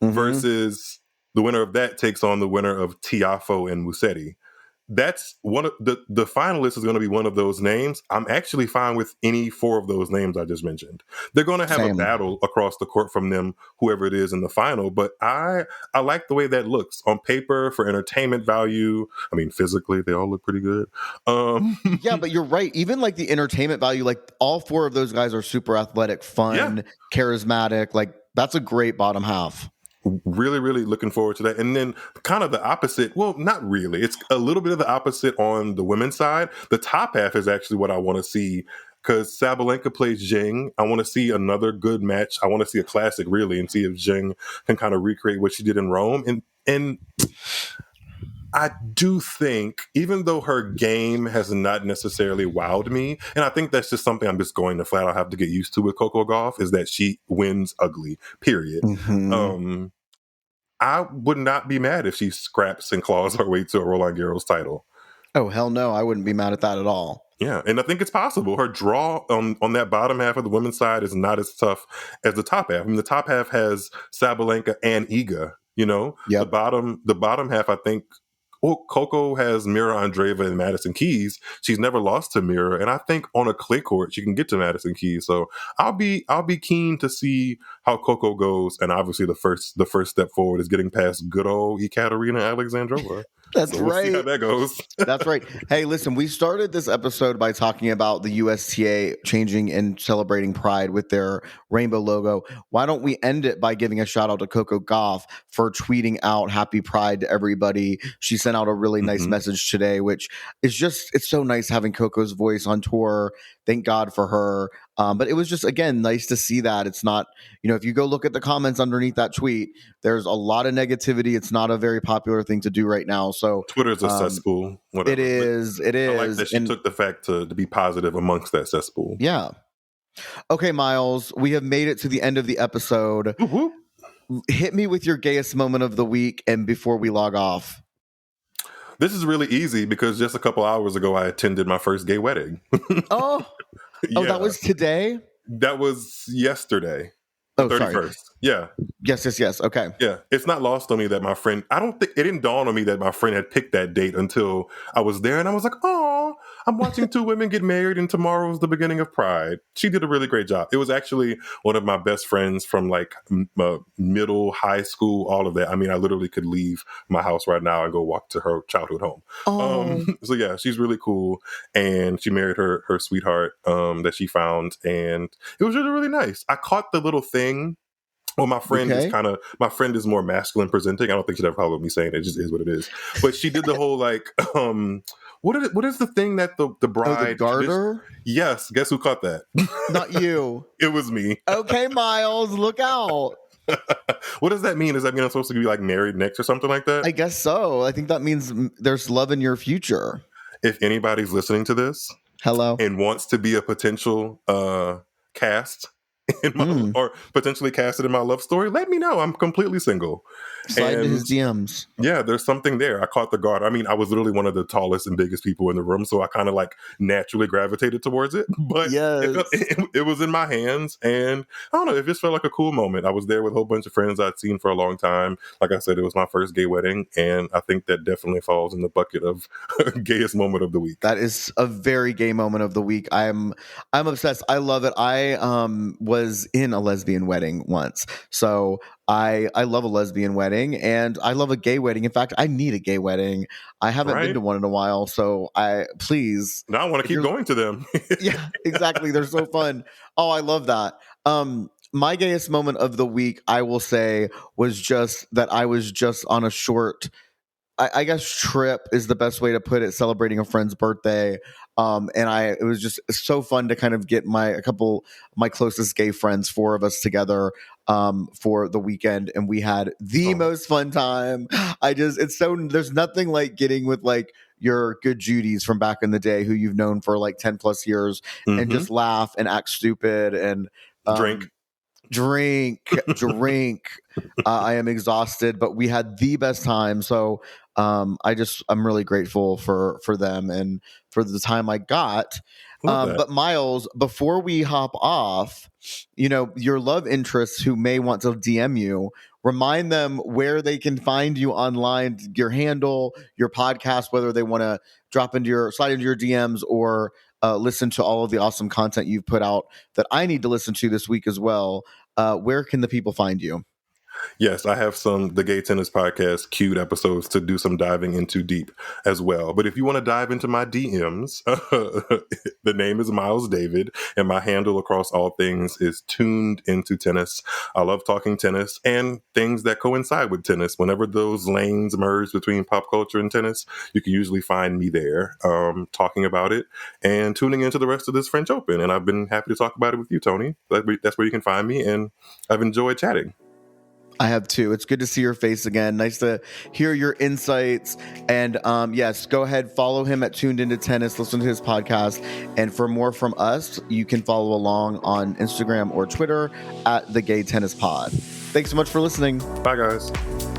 Speaker 7: versus The winner of that takes on the winner of Tiafoe and Musetti. That's one of the finalist is going to be one of those names. I'm actually fine with any 4 of those names I just mentioned. They're going to have a battle across the court from them, whoever it is in the final. But I like the way that looks on paper for entertainment value. I mean, physically, they all look pretty good.
Speaker 8: Yeah, but you're right. Even like the entertainment value, like all 4 of those guys are super athletic, fun, charismatic. Like that's a great bottom half.
Speaker 7: Really, really looking forward to that. And then kind of the opposite. Well, not really. It's a little bit of the opposite on the women's side. The top half is actually what I want to see because Sabalenka plays Zheng. I want to see another good match. I want to see a classic, really, and see if Zheng can kind of recreate what she did in Rome. And I do think, even though her game has not necessarily wowed me, and I think that's just something I'm just going to flat out have to get used to with Coco Gauff, is that she wins ugly, period. I would not be mad if she scraps and claws her way to a Roland Garros title.
Speaker 8: Oh, hell no. I wouldn't be mad at that at all.
Speaker 7: Yeah, and I think it's possible. Her draw on that bottom half of the women's side is not as tough as the top half. I mean, the top half has Sabalenka and Iga, you know?
Speaker 8: Yep.
Speaker 7: The bottom half, I think, well, Coco has Mira Andreeva and Madison Keys. She's never lost to Mira, and I think on a clay court she can get to Madison Keys. So I'll be keen to see how Coco goes. And obviously the first step forward is getting past good old Ekaterina Alexandrova.
Speaker 8: That's
Speaker 7: so we'll
Speaker 8: right.
Speaker 7: see how that goes.
Speaker 8: That's right. Hey, listen, we started this episode by talking about the USTA changing and celebrating Pride with their rainbow logo. Why don't we end it by giving a shout out to Coco Gauff for tweeting out Happy Pride to everybody. She sent out a really nice message today, which is just, it's so nice having Coco's voice on tour. Thank God for her. But it was just, again, nice to see that. It's not, if you go look at the comments underneath that tweet, there's a lot of negativity. It's not a very popular thing to do right now. So
Speaker 7: Twitter's a cesspool. Whatever.
Speaker 8: It is.
Speaker 7: I like that she took the fact to be positive amongst that cesspool.
Speaker 8: Yeah. Okay, Myles, we have made it to the end of the episode. Hit me with your gayest moment of the week and before we log off.
Speaker 7: This is really easy because just a couple hours ago, I attended my first gay wedding.
Speaker 8: Oh, that was today?
Speaker 7: That was yesterday.
Speaker 8: Oh,
Speaker 7: 31st.
Speaker 8: sorry.
Speaker 7: Yeah.
Speaker 8: Yes. Okay.
Speaker 7: Yeah. It's not lost on me that my friend, it didn't dawn on me that my friend had picked that date until I was there. And I was like, oh, I'm watching 2 women get married and tomorrow's the beginning of Pride. She did a really great job. It was actually one of my best friends from like middle, high school, all of that. I mean, I literally could leave my house right now and go walk to her childhood home. So yeah, she's really cool. And she married her sweetheart that she found. And it was really, really nice. I caught the little thing. Well, my friend is more masculine presenting. I don't think she'd have a problem with me saying it. Just is what it is. But she did the whole like, what is the thing that the bride?
Speaker 8: The garter?
Speaker 7: Yes. Guess who caught that?
Speaker 8: Not you.
Speaker 7: It was me.
Speaker 8: Okay, Myles, look out.
Speaker 7: What does that mean? Does that mean I'm supposed to be like married next or something like that?
Speaker 8: I guess so. I think that means there's love in your future.
Speaker 7: If anybody's listening to this,
Speaker 8: hello,
Speaker 7: and wants to be a potential cast in my, or potentially casted in my love story, let me know. I'm completely single.
Speaker 8: Slide into his DMs.
Speaker 7: Yeah, there's something there. I caught the guard. I mean, I was literally one of the tallest and biggest people in the room, so I kind of like naturally gravitated towards it. But it was in my hands, and I don't know, it just felt like a cool moment. I was there with a whole bunch of friends I'd seen for a long time. Like I said, it was my first gay wedding, and I think that definitely falls in the bucket of gayest moment of the week.
Speaker 8: That is a very gay moment of the week. I'm obsessed. I love it. I was in a lesbian wedding once, so I love a lesbian wedding and I love a gay wedding. In fact, I need a gay wedding. I haven't been to one in a while, so now I want to keep going to them. Yeah, exactly. They're so fun. Oh, I love that. My gayest moment of the week, I will say, was just that I was just on a short, I guess trip is the best way to put it, celebrating a friend's birthday. It was just so fun to kind of get a couple of my closest gay friends, 4 of us together for the weekend, and we had the most fun time. There's nothing like getting with like your good Judies from back in the day who you've known for like 10 plus years and just laugh and act stupid and drink. I am exhausted, but we had the best time. So I'm really grateful for them and for the time I got. But Myles, before we hop off, your love interests who may want to DM you, remind them where they can find you online, your handle, your podcast, whether they want to slide into your DMs or listen to all of the awesome content you've put out that I need to listen to this week as well. Where can the people find you?
Speaker 7: Yes, I have the Gay Tennis Podcast queued episodes to do some diving into deep as well. But if you want to dive into my DMs, the name is Myles David, and my handle across all things is Tuned Into Tennis. I love talking tennis and things that coincide with tennis. Whenever those lanes merge between pop culture and tennis, you can usually find me there talking about it and tuning into the rest of this French Open. And I've been happy to talk about it with you, Tony. That's where you can find me, and I've enjoyed chatting.
Speaker 8: I have too. It's good to see your face again. Nice to hear your insights. And yes, go ahead, follow him at Tuned Into Tennis, listen to his podcast. And for more from us, you can follow along on Instagram or Twitter at The Gay Tennis Pod. Thanks so much for listening.
Speaker 7: Bye, guys.